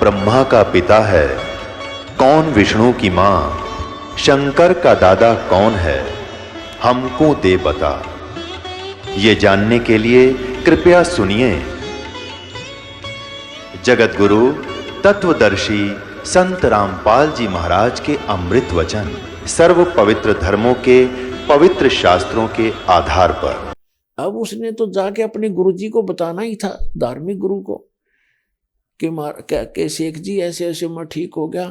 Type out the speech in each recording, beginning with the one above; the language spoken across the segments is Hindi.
ब्रह्मा का पिता है, कौन विष्णु की मां, शंकर का दादा कौन है, हमको दे बता। ये जानने के लिए कृपया सुनिए। जगत गुरु तत्वदर्शी संत रामपाल जी महाराज के अमृत वचन सर्व पवित्र धर्मों के पवित्र शास्त्रों के आधार पर। अब उसने तो जाके अपने गुरुजी को बताना ही था, धार्मिक गुरु को, कि शेख जी ऐसे ऐसे मैं ठीक हो गया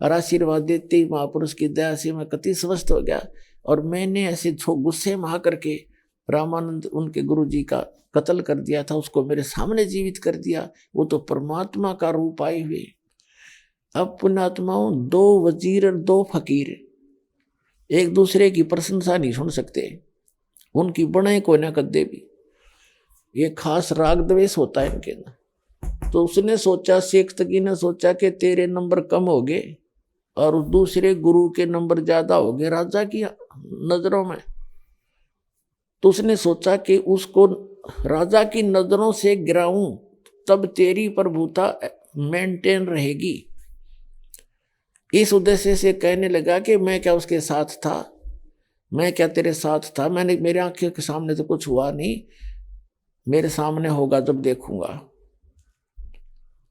और आशीर्वाद देते ही महापुरुष की दया से मैं कति स्वस्थ हो गया, और मैंने ऐसे गुस्से में आकर के रामानंद उनके गुरुजी का कत्ल कर दिया था, उसको मेरे सामने जीवित कर दिया। वो तो परमात्मा का रूप आए हुए। अब पुण्यात्माओं, दो वजीर और दो फकीर एक दूसरे की प्रशंसा नहीं सुन सकते, उनकी बने को न कदे भी। ये खास राग द्वेष होता है इनके ना। तो उसने सोचा, शेख तकी ने सोचा कि तेरे नंबर कम हो गए और दूसरे गुरु के नंबर ज्यादा हो गए राजा की नजरों में। तो उसने सोचा कि उसको राजा की नजरों से गिराऊं, तब तेरी प्रभुता मेंटेन रहेगी। इस उद्देश्य से कहने लगा कि मैं क्या उसके साथ था, मैं क्या तेरे साथ था, मेरे आंखों के सामने तो कुछ हुआ नहीं, मेरे सामने होगा जब देखूंगा।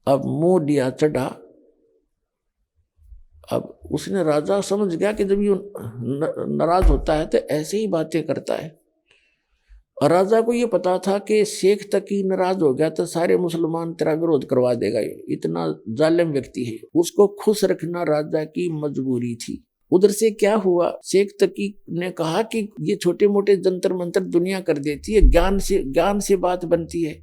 अब मुंह दिया चढ़ा। अब उसने, राजा समझ गया कि जब ये नाराज होता है तो ऐसे ही बातें करता है। और राजा को ये पता था कि शेख तकी नाराज हो गया तो सारे मुसलमान तेरा विरोध करवा देगा, ये इतना जालिम व्यक्ति है। उसको खुश रखना राजा की मजबूरी थी। उधर से क्या हुआ, शेख तकी ने कहा कि ये छोटे मोटे जंतर मंतर दुनिया कर देती है, ज्ञान से बात बनती है।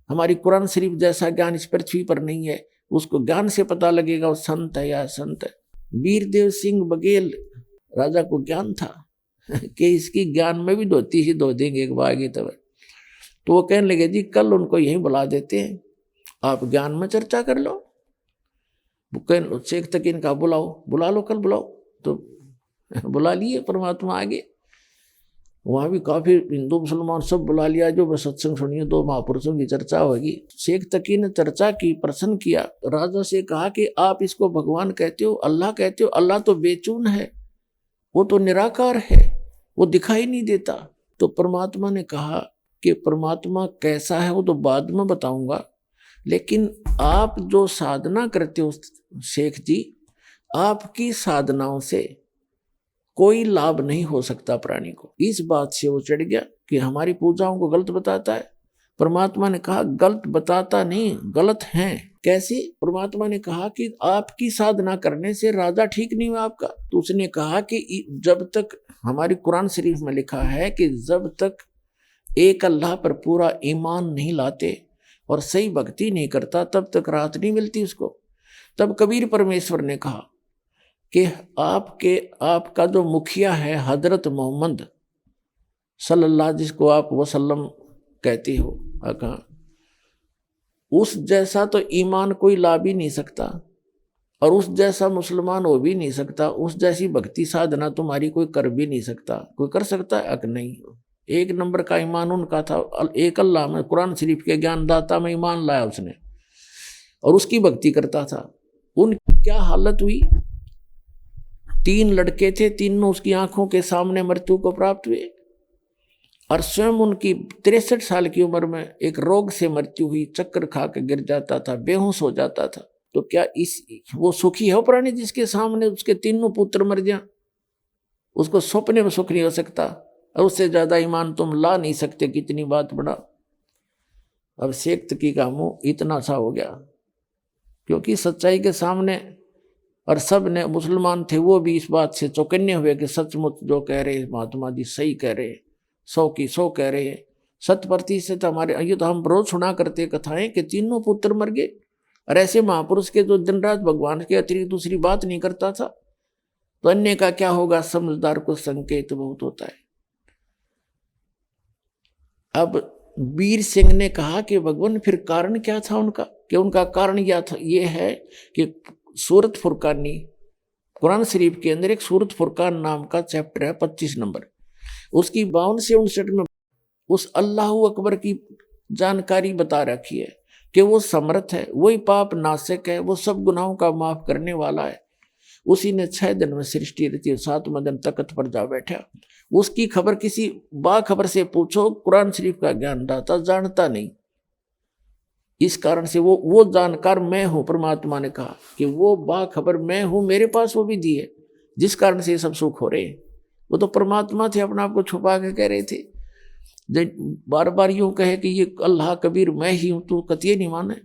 हमारी कुरान शरीफ जैसा ज्ञान इस पृथ्वी पर नहीं है, उसको ज्ञान से पता लगेगा वो संत है या संत है। वीरदेव सिंह बघेल राजा को ज्ञान था कि इसकी ज्ञान में भी धोती ही धो देंगे एक बागी तब। तो वो कहने लगे, जी कल उनको यहीं बुला देते हैं, आप ज्ञान में चर्चा कर लो। शेख तकीन का बुला लो कल बुलाओ। तो बुला लिए, परमात्मा आगे। वहां भी काफी हिंदू मुसलमान सब बुला लिया, जो सत्संग सुनिए, दो महापुरुषों की चर्चा होगी। शेख तकी ने चर्चा की, प्रश्न किया, राजा से कहा कि आप इसको भगवान कहते हो, अल्लाह कहते हो, अल्लाह तो बेचून है, वो तो निराकार है, वो दिखाई नहीं देता। तो परमात्मा ने कहा कि परमात्मा कैसा है वो तो बाद में बताऊंगा, लेकिन आप जो साधना करते हो शेख जी, आपकी साधनाओं से कोई लाभ नहीं हो सकता प्राणी को। इस बात से वो चढ़ गया कि हमारी पूजाओं को गलत बताता है। परमात्मा ने कहा गलत बताता नहीं, गलत है। कैसे? परमात्मा ने कहा कि आपकी साधना करने से राजा ठीक नहीं हुआ आपका। तो उसने कहा कि जब तक, हमारी कुरान शरीफ में लिखा है कि जब तक एक अल्लाह पर पूरा ईमान नहीं लाते और सही भक्ति नहीं करता, तब तक राहत नहीं मिलती उसको। तब कबीर परमेश्वर ने कहा कि आपका जो मुखिया है हजरत मोहम्मद सल्लल्लाहु, जिसको आप वसल्लम कहते हो, उस जैसा तो ईमान कोई ला भी नहीं सकता, और उस जैसा मुसलमान हो भी नहीं सकता, उस जैसी भक्ति साधना तुम्हारी कोई कर भी नहीं सकता। कोई कर सकता है? नहीं। एक नंबर का ईमान उनका था, एक अल्लाह में, कुरान शरीफ के ज्ञानदाता में ईमान लाया उसने, और उसकी भक्ति करता था। उनकी क्या हालत हुई? 3 लड़के थे, तीनों उसकी आंखों के सामने मृत्यु को प्राप्त हुए, और स्वयं उनकी 63 साल की उम्र में एक रोग से मृत्यु हुई। चक्कर खा के गिर जाता था, बेहोश हो जाता था। तो क्या वो सुखी है प्राणी जिसके सामने उसके तीनों पुत्र मर जाए? उसको सपने में सुख नहीं हो सकता, और उससे ज्यादा ईमान तुम ला नहीं सकते। कितनी बात बड़ा। अब शेख तकी का मुंह इतना सा हो गया, क्योंकि सच्चाई के सामने, और सब ने, मुसलमान थे वो भी इस बात से चौकन्ने हुए कि सचमुच जो कह रहे महात्मा जी सही कह रहे, 100 की 100 कह रहे हैं। 100% हमारे, ये तो हम रोज सुना करते कथाएं कि तीनों पुत्र मर गए, और ऐसे महापुरुष के जो दिन रात भगवान के अतिरिक्त दूसरी बात नहीं करता था, तो अन्य का क्या होगा? समझदार को संकेत बहुत होता है। अब वीर सिंह ने कहा कि भगवान फिर कारण क्या था उनका? कि उनका कारण ये है कि सूरत फुरकानी, कुरान शरीफ के अंदर एक सूरत फुरकान नाम का चैप्टर है, 25 नंबर, उसकी 52 से 59 में उस अल्लाह अकबर की जानकारी बता रखी है कि वो समर्थ है, वही पाप नाशक है, वो सब गुनाहों का माफ करने वाला है। उसी ने 6 दिन में सृष्टि रची, 7वें दिन तख्त पर जा बैठा। उसकी खबर किसी बाखबर से पूछो, कुरान शरीफ का ज्ञान दाता जानता नहीं। इस कारण से वो जानकार मैं हूं। परमात्मा ने कहा कि वो बाखबर मैं हूं, मेरे पास वो विधि है जिस कारण से ये सब सुख हो रहे हैं। वो तो परमात्मा थे, अपने आप को छुपा के कह रहे थे। बार बार यूं कहे कि ये अल्लाह कबीर मैं ही हूं, तो कतिये नहीं माने।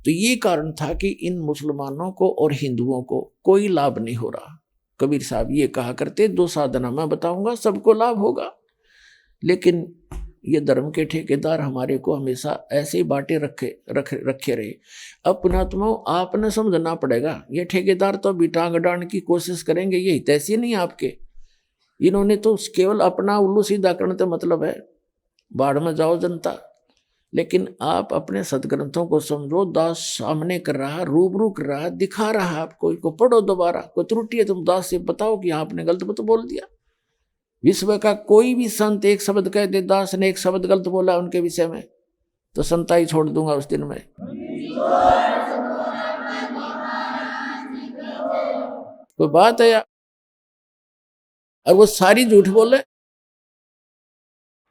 तो ये कारण था कि इन मुसलमानों को और हिंदुओं को कोई लाभ नहीं हो रहा। कबीर साहब ये कहा करते, 2 साधना मैं बताऊंगा, सबको लाभ होगा। लेकिन ये धर्म के ठेकेदार हमारे को हमेशा ऐसे ही बांटे रखे रहे। अपनात्मा आपने समझना पड़ेगा। ये ठेकेदार तो अभी टांग अड़ाने की कोशिश करेंगे, ये तैसे नहीं आपके। इन्होंने तो केवल अपना उल्लू सीधा करने का मतलब है, बाढ़ में जाओ जनता। लेकिन आप अपने सदग्रंथों को समझो, दास सामने कर रहा, रूबरू कर रहा, दिखा रहा आपको, इसको पढ़ो दोबारा। कोई त्रुटि है तुम दास से बताओ कि आपने गलत तो बोल दिया। विश्व का कोई भी संत एक शब्द कह दे, दास ने एक शब्द गलत बोला उनके विषय में, तो संताई छोड़ दूंगा उस दिन में। कोई बात है यार? और वो सारी झूठ बोले,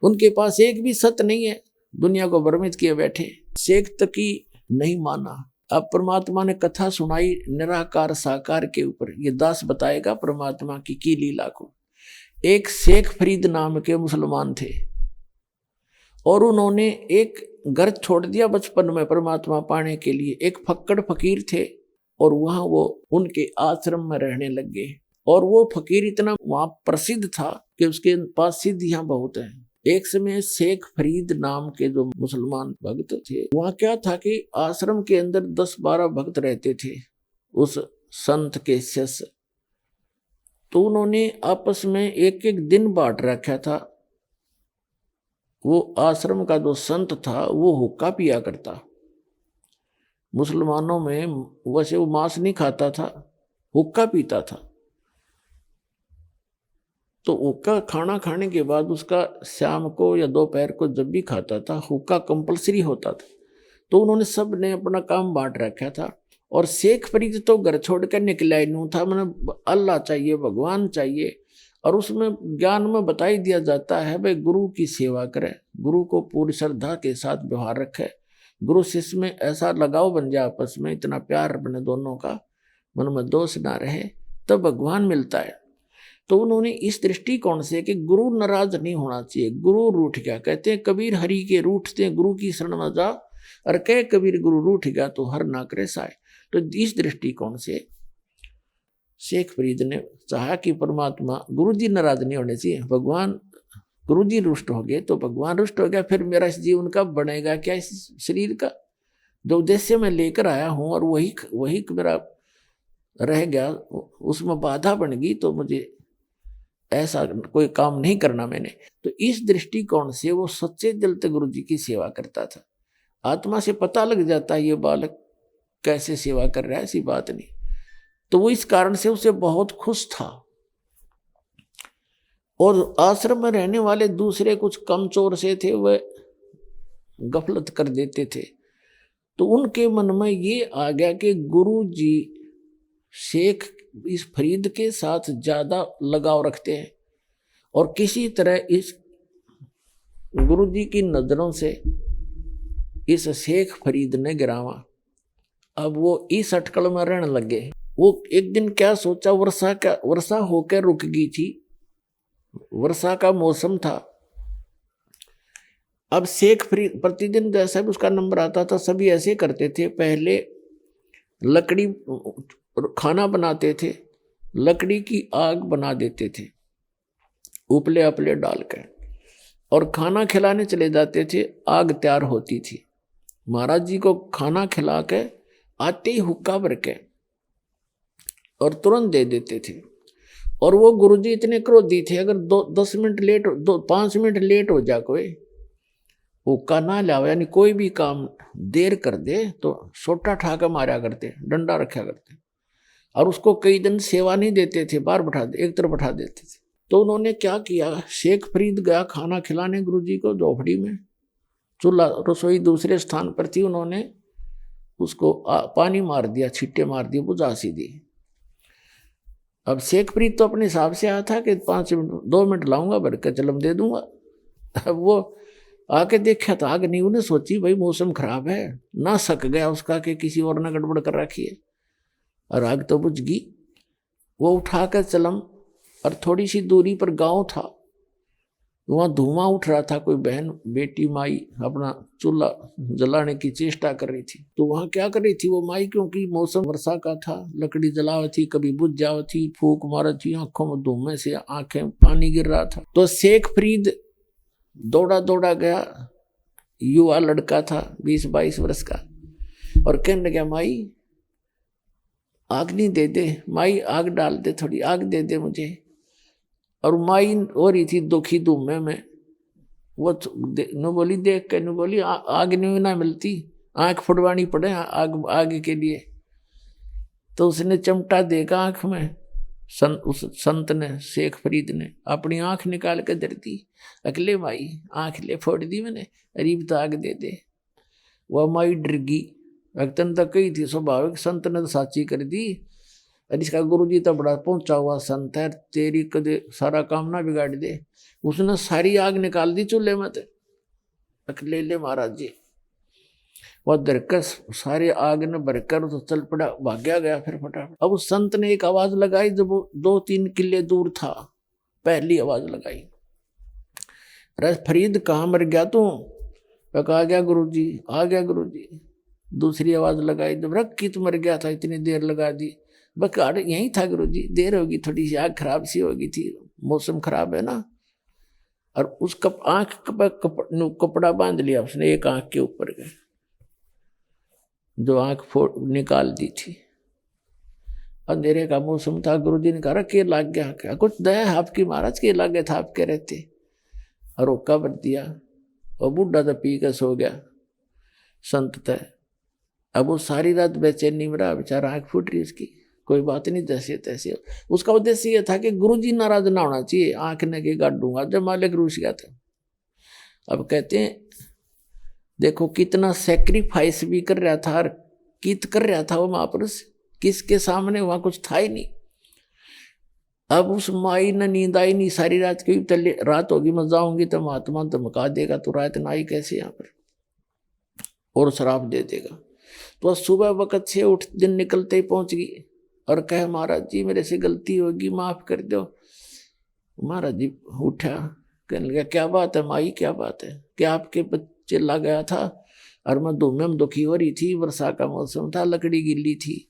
उनके पास एक भी सत्य नहीं है, दुनिया को भ्रमित किए बैठे। शेख तकी नहीं माना। अब परमात्मा ने कथा सुनाई निराकार साकार के ऊपर। ये दास बताएगा परमात्मा की लीला को। एक शेख फरीद नाम के मुसलमान थे और उन्होंने एक घर छोड़ दिया बचपन में परमात्मा पाने के लिए। एक फक्कड़ फकीर थे और वहां वो उनके आश्रम में रहने लग गए। और वो फकीर इतना वहां प्रसिद्ध था कि उसके पास सिद्धियां बहुत हैं। एक समय शेख फरीद नाम के जो मुसलमान भक्त थे, वहां क्या था कि आश्रम के अंदर 10-12 भक्त रहते थे उस संत के शिष्य। तो उन्होंने आपस में एक दिन बांट रखा था। वो आश्रम का जो संत था वो हुक्का पिया करता। मुसलमानों में वैसे वो मांस नहीं खाता था, हुक्का पीता था। तो हुक्का खाना खाने के बाद उसका शाम को या दोपहर को जब भी खाता था, हुक्का कंपलसरी होता था। तो उन्होंने सब ने अपना काम बांट रखा था। और शेख फरीद तो घर छोड़कर निकला ही नहीं था। मैंने अल्लाह चाहिए, भगवान चाहिए। और उसमें ज्ञान में बता ही दिया जाता है भाई गुरु की सेवा करे, गुरु को पूरी श्रद्धा के साथ व्यवहार रखे, गुरु शिष्य में ऐसा लगाव बन जाए, आपस में इतना प्यार बने दोनों का, मन में दोष ना रहे, तब भगवान मिलता है। तो उन्होंने इस दृष्टिकोण से कि गुरु नाराज नहीं होना चाहिए। गुरु रूठ गया, कहते हैं कबीर हरि के रूठते गुरु की शरण में जा, और कह कबीर गुरु रूठ गया तो हर ना करे साय। तो इस दृष्टिकोण से शेख फरीद ने चाहा कि परमात्मा गुरु जी नाराज नहीं होने चाहिए। भगवान गुरु जी रुष्ट हो गए तो भगवान रुष्ट हो गया, फिर मेरा इस जीवन का बनेगा क्या, इस शरीर का जो उद्देश्य मैं लेकर आया हूं और वही मेरा रह गया, उसमें बाधा बन गई, तो मुझे ऐसा कोई काम नहीं करना मैंने। तो इस दृष्टिकोण से वो सच्चे दिल से गुरु जी की सेवा करता था। आत्मा से पता लग जाता है ये बालक कैसे सेवा कर रहा है, ऐसी बात नहीं। तो वो इस कारण से उसे बहुत खुश था। और आश्रम में रहने वाले दूसरे कुछ कमचोर से थे, वह गफलत कर देते थे। तो उनके मन में ये आ गया कि गुरु जी शेख इस फरीद के साथ ज्यादा लगाव रखते हैं, और किसी तरह इस गुरु जी की नजरों से इस शेख फरीद ने गिरावा। अब वो इस अटकल में रहने लगे। वो एक दिन क्या सोचा, वर्षा होकर रुक गई थी, वर्षा का मौसम था। अब शेख फरीद प्रतिदिन जैसा भी उसका नंबर आता था, सभी ऐसे करते थे। पहले लकड़ी खाना बनाते थे, लकड़ी की आग बना देते थे उपले अपले डालकर, और खाना खिलाने चले जाते थे। आग तैयार होती थी, महाराज जी को खाना खिला के आते ही हुक्का भर के और तुरंत दे देते थे। और वो गुरुजी इतने क्रोधी थे, अगर 5 मिनट लेट हो जा कोई, हुक्का ना लावे, यानी कोई भी काम देर कर दे तो सोटा ठाका मारा करते, डंडा रखा करते। और उसको कई दिन सेवा नहीं देते थे, बाहर एक तरफ बैठा देते थे। तो उन्होंने क्या किया, शेख फरीद गया खाना खिलाने गुरुजी को झोपड़ी में, चूल्हा रसोई दूसरे स्थान पर थी, उन्होंने उसको पानी मार दिया, छिट्टे मार दिए, बुझा सी दी। अब शेखप्रीत तो अपने हिसाब से आया था कि 5 मिनट 2 मिनट लाऊंगा, भर के चलम दे दूंगा। अब वो आके देखा तो आग नहीं। उन्हें सोची भाई मौसम खराब है, ना सक गया उसका कि किसी और ने गड़बड़ कर रखी है, और आग तो बुझ गई। वो उठाकर चलम, और थोड़ी सी दूरी पर गांव था, वहां धुआं उठ रहा था। कोई बहन बेटी माई अपना चूल्हा जलाने की चेष्टा कर रही थी। तो वहां क्या कर रही थी वो माई, क्योंकि मौसम वर्षा का था, लकड़ी जलाव थी, कभी बुझ जाव थी, फूक मारा थी, आंखों में धुएं से आंखें पानी गिर रहा था। तो शेखप्रीत दौड़ा दौड़ा गया, युवा लड़का था 20-22 वर्ष का, और कहने लगा माई आग नहीं दे दे, माई आग डाल दे, थोड़ी आग दे दे मुझे। और माई हो रही थी दुखी धुएं में। वो नु बोली देख के, नु बोली आग नहीं ना मिलती, आंख फुड़वानी पड़े आग के लिए। तो उसने चिमटा देगा आंख में, उस संत ने, शेखप्रीत ने अपनी आंख निकाल के दर दी। अगले माई आंख ले फोड़ दी मैंने, अरीब तो आग दे दे। वह माई डर गई, अगतन तक कही थी स्वाभाविक, संत ने तो साची कर दी। और इसका गुरुजी तो बड़ा पहुंचा हुआ संत है, तेरी कदे सारा काम ना बिगाड़ दे। उसने सारी आग निकाल दी चूल्हे में, अकेले ले महाराज जी। वह दरकर सारे आग ने भरकर तो चल पड़ा, भाग्या गया फिर फटाफट। अब उस संत ने एक आवाज लगाई, जब वो 2-3 किले दूर था, पहली आवाज लगाई, अरे फरीद कहाँ मर गया तू? आ गया गुरुजी, आ गया गुरुजी। दूसरी आवाज लगाई, जब रख की तू मर गया था, इतनी देर लगा दी। बस यही था गुरुजी, देर होगी, थोड़ी सी आग खराब सी होगी थी, मौसम खराब है ना। और उस आंख पर कपड़ा बांध लिया उसने, एक आंख के ऊपर गए, जो आंख निकाल दी थी। अंधेरे का मौसम था। गुरुजी ने कहा के लाग गया क्या? कुछ दया आपकी महाराज, के लागे था आपके रहते। और रोका भर दिया, और बूढ़ा तो पी कर सो गया संत तय। अब वो सारी रात बेचैनी में रहा बेचारा, आंख फूट रही उसकी, कोई बात नहीं, जैसे तैसे। उसका उद्देश्य ये था कि गुरुजी नाराज ना होना चाहिए, आंख ने के गाड़ दूंगा। जब मालिक रूस गया था। अब कहते हैं देखो कितना सेक्रीफाइस भी कर रहा था, और कित कर रहा था वो महापुरुष, किसके सामने, वहां कुछ था ही नहीं। अब उस माई ने नींद आई नहीं सारी रात, क्योंकि रात होगी मैं जाऊंगी तो महात्मा धमका देगा, तो रात ना आई कैसे यहाँ पर, और शराब दे देगा। तो सुबह वक्त से उठ दिन निकलते ही पहुंच गई, और कहे महाराज जी मेरे से गलती होगी, माफ कर दो। महाराज जी उठा, कहने लगा क्या बात है माई, क्या बात है? क्या आपके बच्चे ला गया था, और मैं धूम में दुखी हो रही थी, वर्षा का मौसम था, लकड़ी गिल्ली थी,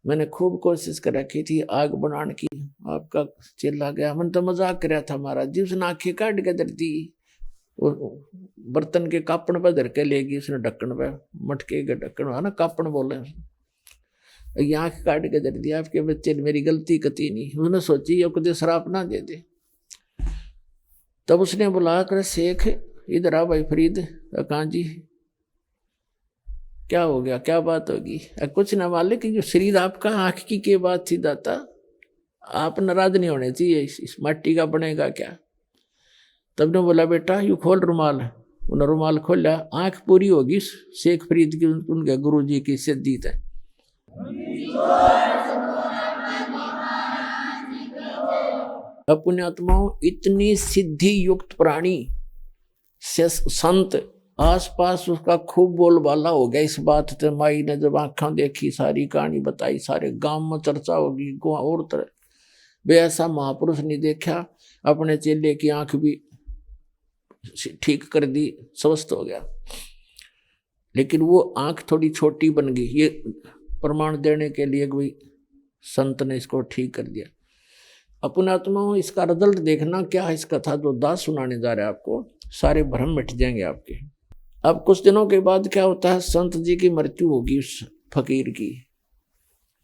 मैंने खूब कोशिश कर रखी थी आग बनाने की, आपका चिल्ला गया। मैंने तो मजाक कर रहा था महाराज जी। उसने आंखें काट के धर दी, बर्तन के कापड़ पर धर के लेगी उसने, ढक्कन पे, मटके के ढक्कन है ना, कापड़ बोले, ये आंख काट के धर दिया। आपके बच्चे ने, मेरी गलती कती नहीं। उसने सोची ये कदे शराब ना दे दे। तब उसने बुला कर, शेख इधर आ भाई फरीद। कहाँ जी, क्या हो गया, क्या बात होगी? कुछ ना मालिक, जो शरीर आपका आंख की के बात थी दाता, आप नाराज नहीं होने चाहिए, इस माटी का बनेगा क्या? तब ने बोला बेटा यू खोल रुमाल। उन्होंने रुमाल खोला, आंख पूरी होगी शेख फरीद की, उनके गुरुजी की सिद्धियत है। पुण्यात्माओं, इतनी सिद्धि युक्त प्राणी से संत आसपास उसका खूब बोलबाला हो गया इस बात से। माई ने जब आंखें देखी, सारी कहानी बताई, सारे गांव में चर्चा होगी, और तरह वे ऐसा महापुरुष नहीं देखा। अपने चेले की आंख भी ठीक कर दी, स्वस्थ हो गया। लेकिन वो आंख थोड़ी छोटी बन गई, ये प्रमाण देने के लिए कोई संत ने इसको ठीक कर दिया। पुण्यात्माओं, इसका रिजल्ट देखना क्या है। इस कथा जो दास सुनाने जा रहे हैं आपको, सारे भ्रम मिट जाएंगे आपके। अब कुछ दिनों के बाद क्या होता है, संत जी की मृत्यु होगी, उस फकीर की,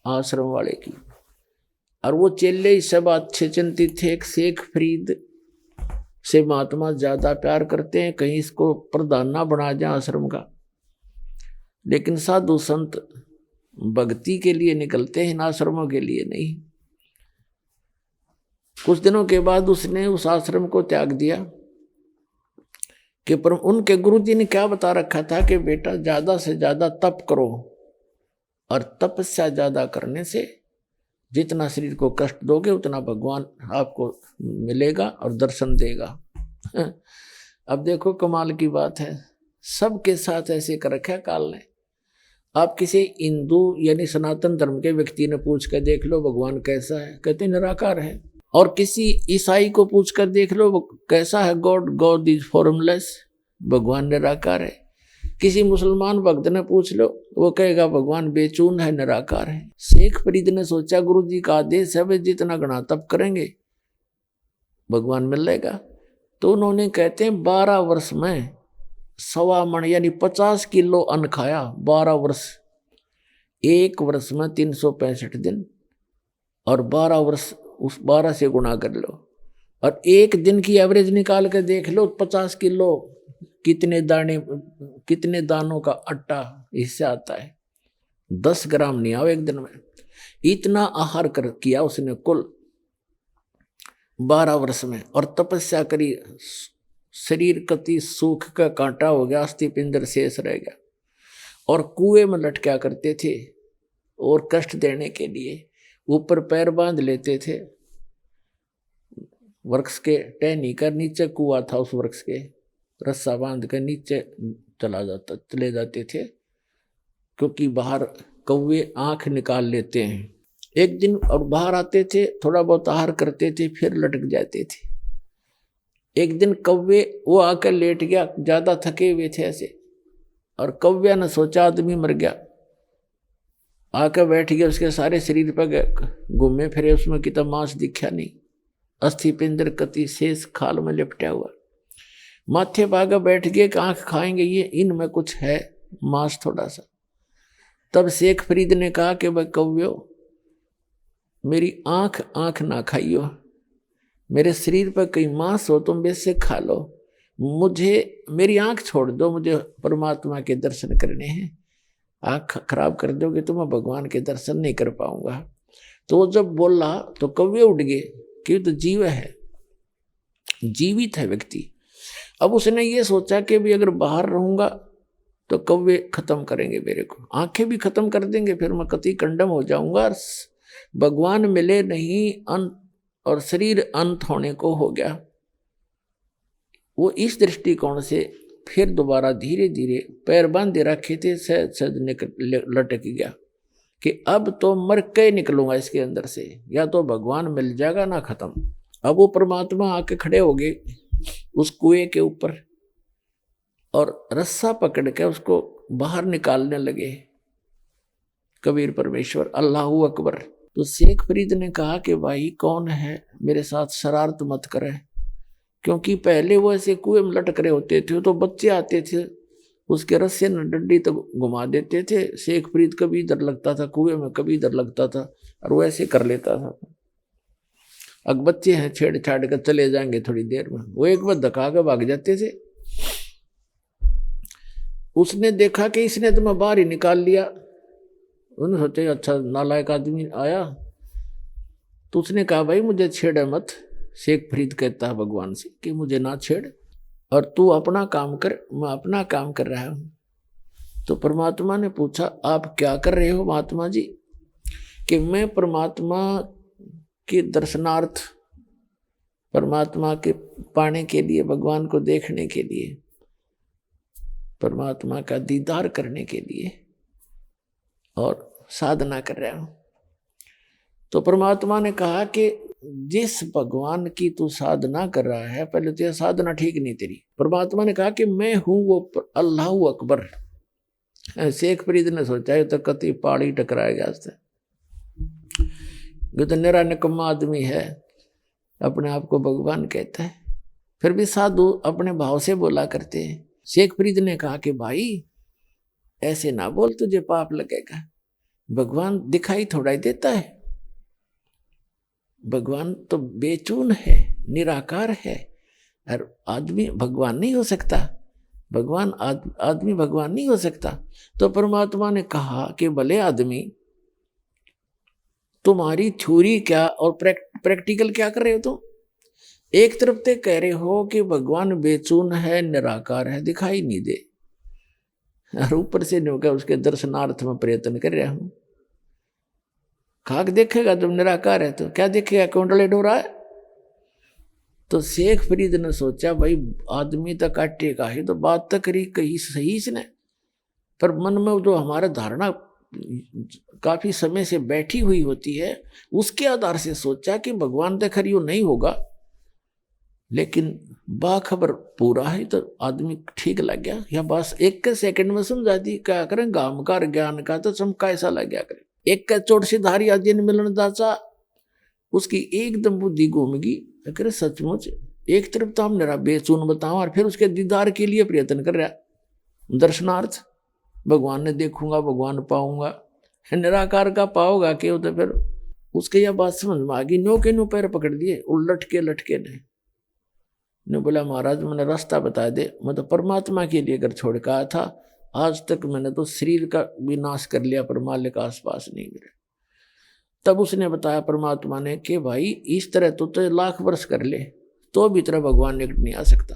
आश्रम वाले की। और वो चेले इस सब अच्छे चिंतित थे। एक शेख फरीद से महात्मा ज्यादा प्यार करते हैं, कहीं इसको प्रधान ना बना जाए आश्रम का। लेकिन साधु संत भक्ति के लिए निकलते हैं, इन आश्रमों के लिए नहीं। कुछ दिनों के बाद उसने उस आश्रम को त्याग दिया कि पर उनके गुरुजी ने क्या बता रखा था कि बेटा ज्यादा से ज्यादा तप करो, और तपस्या ज्यादा करने से जितना शरीर को कष्ट दोगे उतना भगवान आपको मिलेगा और दर्शन देगा। अब देखो कमाल की बात है, सबके साथ ऐसे कर रखा है काल ने। आप किसी हिंदू यानी सनातन धर्म के व्यक्ति ने पूछ कर देख लो भगवान कैसा है, कहते निराकार है। और किसी ईसाई को पूछ कर देख लो कैसा है गॉड, गॉड इज फॉर्मलेस, भगवान निराकार है। किसी मुसलमान भक्त ने पूछ लो, वो कहेगा भगवान बेचून है, निराकार है। शेख फरीद ने सोचा गुरु जी का आदेश है, वे जितना गणा तप करेंगे भगवान मिलेगा। तो उन्होंने कहते हैं 12 वर्ष में 1.25 मन यानी 50 किलो अन्न खाया। 12 वर्ष, एक वर्ष में 365 दिन, और 12 वर्ष उस 12 से गुणा कर लो, और एक दिन की एवरेज निकाल कर देख लो 50 किलो कितने दाने, कितने दानों का आटा इससे आता है। 10 ग्राम नहीं आओ एक दिन में। इतना आहार किया उसने कुल 12 वर्ष में, और तपस्या करी। शरीर कति सूख का कांटा हो गया, अस्थि पिंजर शेष रह गया, और कुएं में लटका करते थे। और कष्ट देने के लिए ऊपर पैर बांध लेते थे, वृक्ष के टहनी कर नीचे कुआं था, उस वृक्ष के रस्सा बांध कर नीचे चले जाते थे, क्योंकि बाहर कौवे आंख निकाल लेते हैं। एक दिन और बाहर आते थे, थोड़ा बहुत आहार करते थे, फिर लटक जाते थे। एक दिन कौवे वो आकर लेट गया, ज्यादा थके हुए थे ऐसे, और कौवे ने सोचा आदमी मर गया, आकर बैठ गया, उसके सारे शरीर पर घूमे फिरे, उसमें कितना मांस दिखा नहीं, अस्थि पिंजर कति शेष खाल में लिपटा हुआ। माथे भागा बैठ गए, आंख खाएंगे ये, इनमें कुछ है मांस थोड़ा सा। तब शेख फरीद ने कहा कि भाई कौव्यो, मेरी आंख ना खाइयो, मेरे शरीर पर कहीं मांस हो तुम वैसे खा लो, मुझे मेरी आंख छोड़ दो, मुझे परमात्मा के दर्शन करने हैं। आंख खराब कर दोगे तो मैं भगवान के दर्शन नहीं कर पाऊंगा। तो जब बोला तो कौवे उठ गए कि तो जीव है, जीवित है व्यक्ति। अब उसने ये सोचा कि भी अगर बाहर रहूंगा तो कौवे खत्म करेंगे मेरे को, आंखें भी खत्म कर देंगे, फिर मैं कति कंडम हो जाऊंगा, और भगवान मिले नहीं, अंत और शरीर अंत होने को हो गया। वो इस दृष्टिकोण से फिर दोबारा धीरे धीरे पैर बांधे रखे थे, सहज लटक गया कि अब तो मर के निकलूंगा इसके अंदर से, या तो भगवान मिल जाएगा ना खत्म। अब वो परमात्मा आके खड़े हो गए उस कुएं के ऊपर, और रस्सा पकड़ के उसको बाहर निकालने लगे कबीर परमेश्वर, अल्लाहू अकबर। तो शेख फरीद ने कहा कि भाई कौन है, मेरे साथ शरारत मत करे, क्योंकि पहले वो ऐसे कुएं में लटक रहे होते थे, तो बच्चे आते थे उसके रस्से न डंडी तो घुमा देते थे। शेख फरीद कभी इधर लगता था कुएं में, कभी इधर लगता था, और वो ऐसे कर लेता था। अब बच्चे हैं, छेड़छाड़ कर चले जाएंगे थोड़ी देर में, वो एक बार धक्का के भाग जाते थे। उसने देखा कि इसने तो मैं बाहर ही निकाल लिया, उन्होंने सोचे अच्छा नालायक आदमी आया। तो उसने कहा भाई मुझे छेड़े मत। शेख फरीद कहता है भगवान से कि मुझे ना छेड़, और तू अपना काम कर, मैं अपना काम कर रहा हूं। तो परमात्मा ने पूछा आप क्या कर रहे हो महात्मा जी? कि मैं परमात्मा के दर्शनार्थ, परमात्मा के पाने के लिए, भगवान को देखने के लिए, परमात्मा का दीदार करने के लिए और साधना कर रहा हूं। तो परमात्मा ने कहा कि जिस भगवान की तू साधना कर रहा है, पहले तो यह साधना ठीक नहीं तेरी। परमात्मा ने कहा कि मैं हूं वो अल्लाहू अकबर। शेख फरीद ने सोचा ये तो कति पहाड़ी टकराएगा, ये तो निरा निकम्मा आदमी है, अपने आप को भगवान कहता है। फिर भी साधु अपने भाव से बोला करते हैं। शेख फरीद ने कहा कि भाई ऐसे ना बोल, तुझे पाप लगेगा। भगवान दिखाई थोड़ा ही देता है, भगवान तो बेचून है, निराकार है, और आदमी भगवान नहीं हो सकता, भगवान आदमी भगवान नहीं हो सकता। तो परमात्मा ने कहा कि भले आदमी, तुम्हारी थ्योरी क्या और प्रैक्टिकल क्या कर रहे हो तुम? एक तरफ ते कह रहे हो कि भगवान बेचून है, निराकार है, दिखाई नहीं दे, और ऊपर से न्यू क्या उसके दर्शनार्थ में प्रयत्न कर रहा हूं। खाक देखेगा जब निराकार है तो क्या देखेगा, कुंडले डोरा है। तो शेख फरीद ने सोचा भाई आदमी तो काटे का है, तो बात तो करी कही सही इसने, पर मन में जो हमारा धारणा काफी समय से बैठी हुई होती है उसके आधार से सोचा कि भगवान तो खरी वो नहीं होगा, लेकिन बाखबर पूरा है तो आदमी ठीक लग गया। या बस एक के सेकंड में समझा दी, क्या करें गामकार ज्ञान का तो चमका ऐसा लग गया करे। एक का चोट से धारी आदि ने मिलन दाचा, उसकी एकदम बुद्धि घूमगी, अरे सचमुच एक तरफ तो हम मेरा बेचून बताओ और फिर उसके दीदार के लिए प्रयत्न कर रहा, दर्शनार्थ भगवान ने देखूंगा, भगवान पाऊंगा, निराकार का पाओगा क्यों। तो फिर उसके यह बात समझ में आ गई। नो के नो पैर पकड़ दिए उलट के लटके ने बोला महाराज मैंने रास्ता बता दे, मैं तो परमात्मा के लिए घर छोड़ के आया था, आज तक मैंने तो शरीर का विनाश कर लिया पर मालिक आस पास नहीं मिले। तब उसने बताया परमात्मा ने कि भाई इस तरह तो लाख वर्ष कर ले तो भी तरह भगवान निकट नहीं आ सकता।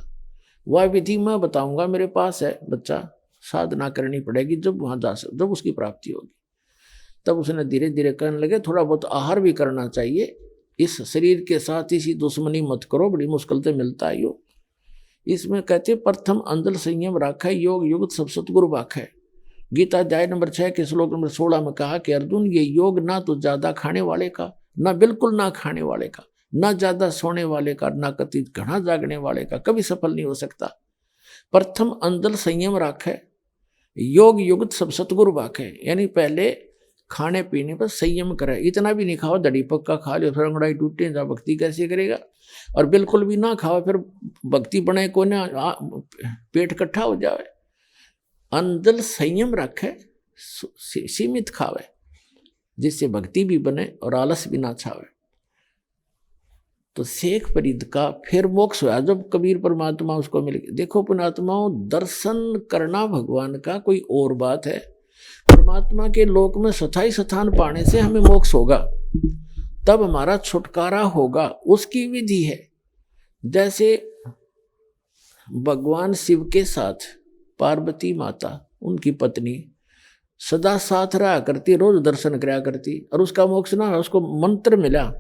वह विधि मैं बताऊंगा, मेरे पास है बच्चा, साधना करनी पड़ेगी, जब वहां जा सकते जब उसकी प्राप्ति होगी। तब उसने धीरे धीरे कहने लगे थोड़ा बहुत आहार भी करना चाहिए, इस शरीर के साथ इसी दुश्मनी मत करो, बड़ी मुश्किल से मिलता है यो। इसमें कहते प्रथम अंदर संयम राखा योग युक्त सब सतगुरु बाख है। गीता अध्याय नंबर 6 के श्लोक नंबर 16 में कहा कि अर्जुन ये योग ना तो ज्यादा खाने वाले का, ना बिल्कुल ना खाने वाले का, ना ज्यादा सोने वाले का, ना कथित घना जागने वाले का कभी सफल नहीं हो सकता। प्रथम अंदर संयम राखे योग युक्त सब सतगुरु बाखे, यानी पहले खाने पीने पर संयम करे। इतना भी नहीं खाओ दड़ी पक्का खा लो फिर अंगड़ाई टूटे, जा भक्ति कैसे करेगा। और बिल्कुल भी ना खाओ फिर भक्ति बने को ना पेट इकट्ठा हो जाए। अंदर संयम रखे, सीमित खावे, जिससे भक्ति भी बने और आलस भी ना छावे। तो शेख फरीद का फिर मोक्ष हुआ जब कबीर परमात्मा उसको मिल गए। देखो पुण्यात्माओं, दर्शन करना भगवान का कोई और बात है, परमात्मा के लोक में स्थायी स्थान पाने से हमें मोक्ष होगा, तब हमारा छुटकारा होगा, उसकी विधि है। जैसे भगवान शिव के साथ पार्वती माता उनकी पत्नी सदा साथ रहा करती, रोज दर्शन कराया करती, और उसका मोक्ष ना, उसको मंत्र मिला।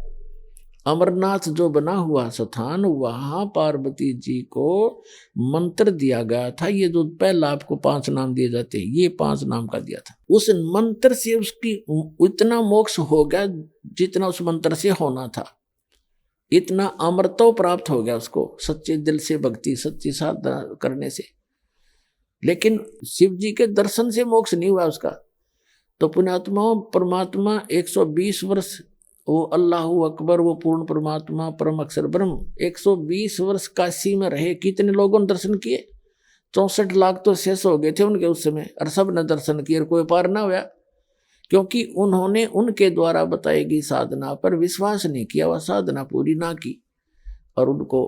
अमरनाथ जो बना हुआ स्थान, वहां पार्वती जी को मंत्र दिया गया था। ये जो पहला आपको 5 नाम दिए जाते हैं, ये 5 नाम का दिया था। उस मंत्र से उसकी इतना मोक्ष हो गया जितना उस मंत्र से होना था, इतना अमरत्व प्राप्त हो गया उसको सच्चे दिल से भक्ति, सच्ची साधना करने से। लेकिन शिव जी के दर्शन से मोक्ष नहीं हुआ उसका। तो पुण्यात्माओं, परमात्मा 120 वर्ष, वो अल्लाहु अकबर, वो पूर्ण परमात्मा परम अक्षर ब्रह्म 120 वर्ष काशी में रहे। कितने लोगों ने दर्शन किए? 64 लाख तो शेष हो गए थे उनके उस समय, और सब ने दर्शन किए, कोई पार ना हुआ, क्योंकि उन्होंने उनके द्वारा बताई गई साधना पर विश्वास नहीं किया, वह साधना पूरी ना की और उनको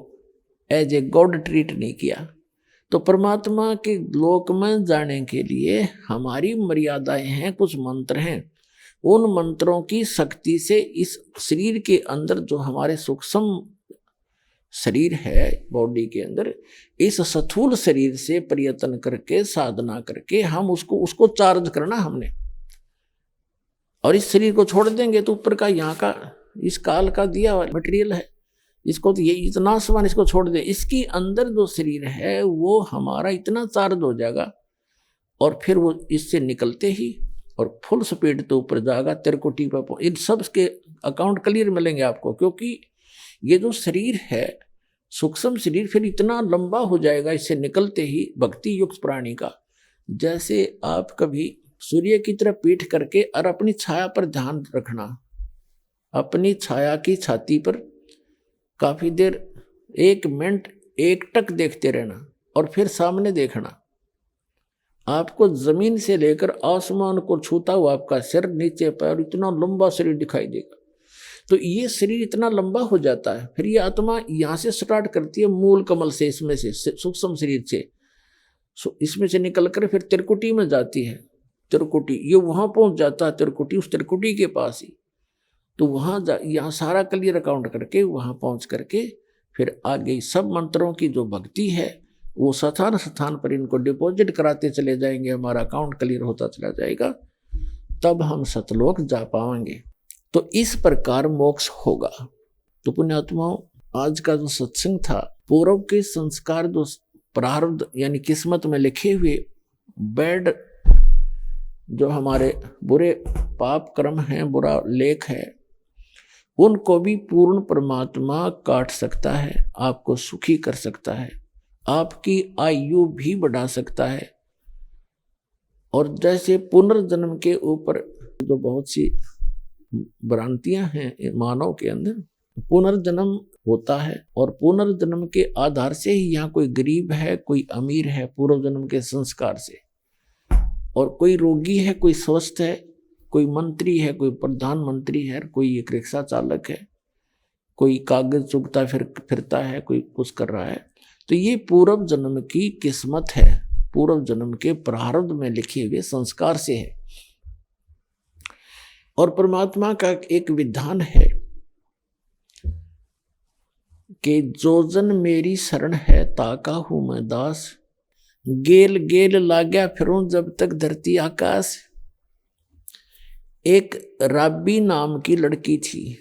एज ए गॉड ट्रीट नहीं किया। तो परमात्मा के लोक में जाने के लिए हमारी मर्यादाएं हैं, कुछ मंत्र हैं। उन मंत्रों की शक्ति से इस शरीर के अंदर जो हमारे सूक्ष्म शरीर है बॉडी के अंदर, इस स्थूल शरीर से प्रयत्न करके साधना करके हम उसको चार्ज करना हमने। और इस शरीर को छोड़ देंगे तो ऊपर का यहाँ का इस काल का दिया हुआ मटेरियल है, इसको तो ये इतना सामान इसको छोड़ दे, इसके अंदर जो शरीर है वो हमारा इतना चार्ज हो जाएगा, और फिर वो इससे निकलते ही और फुल स्पीड तो ऊपर जाएगा, तिरकुटी पर। इन सब के अकाउंट क्लियर मिलेंगे आपको, क्योंकि ये जो शरीर है सूक्ष्म शरीर फिर इतना लंबा हो जाएगा इससे निकलते ही भक्ति युक्त प्राणी का। जैसे आप कभी सूर्य की तरफ पीठ करके और अपनी छाया पर ध्यान रखना, अपनी छाया की छाती पर काफी देर 1 मिनट एकटक देखते रहना और फिर सामने देखना। आपको जमीन से लेकर आसमान को छूता हुआ आपका सिर, नीचे पैर, इतना लंबा शरीर दिखाई देगा। तो ये शरीर इतना लंबा हो जाता है, फिर ये आत्मा यहाँ से स्टार्ट करती है मूल कमल से, इसमें से सूक्ष्म शरीर से, इसमें से निकलकर फिर त्रिकुटी में जाती है। त्रिकुटी ये वहां पहुंच जाता है, त्रिकुटी उस त्रिकुटी के पास ही। तो वहां यहाँ सारा क्लियर अकाउंट करके वहां पहुंच करके फिर आगे सब मंत्रों की जो भक्ति है वो स्थान स्थान पर इनको डिपॉजिट कराते चले जाएंगे, हमारा अकाउंट क्लियर होता चला जाएगा, तब हम सतलोक जा पाएंगे। तो इस प्रकार मोक्ष होगा। तो पुण्यात्माओं, आज का जो सत्संग था, पूर्व के संस्कार जो प्रारब्ध यानी किस्मत में लिखे हुए बैड जो हमारे बुरे पाप कर्म हैं, बुरा लेख है, उनको भी पूर्ण परमात्मा काट सकता है, आपको सुखी कर सकता है, आपकी आयु भी बढ़ा सकता है। और जैसे पुनर्जन्म के ऊपर जो बहुत सी भ्रांतियां हैं मानव के अंदर, पुनर्जन्म होता है और पुनर्जन्म के आधार से ही यहाँ कोई गरीब है, कोई अमीर है, पूर्व जन्म के संस्कार से, और कोई रोगी है, कोई स्वस्थ है, कोई मंत्री है, कोई प्रधानमंत्री है, कोई एक रिक्शा चालक है, कोई कागज चुगता फिरता है, कोई कुछ कर रहा है। तो ये पूर्व जन्म की किस्मत है, पूर्व जन्म के प्रारब्ध में लिखे हुए संस्कार से है। और परमात्मा का एक विधान है कि जो जन मेरी शरण है ताका हूं मैं दास, गेल गेल लाग्या फिरूं जब तक धरती आकाश। एक राबी नाम की लड़की थी,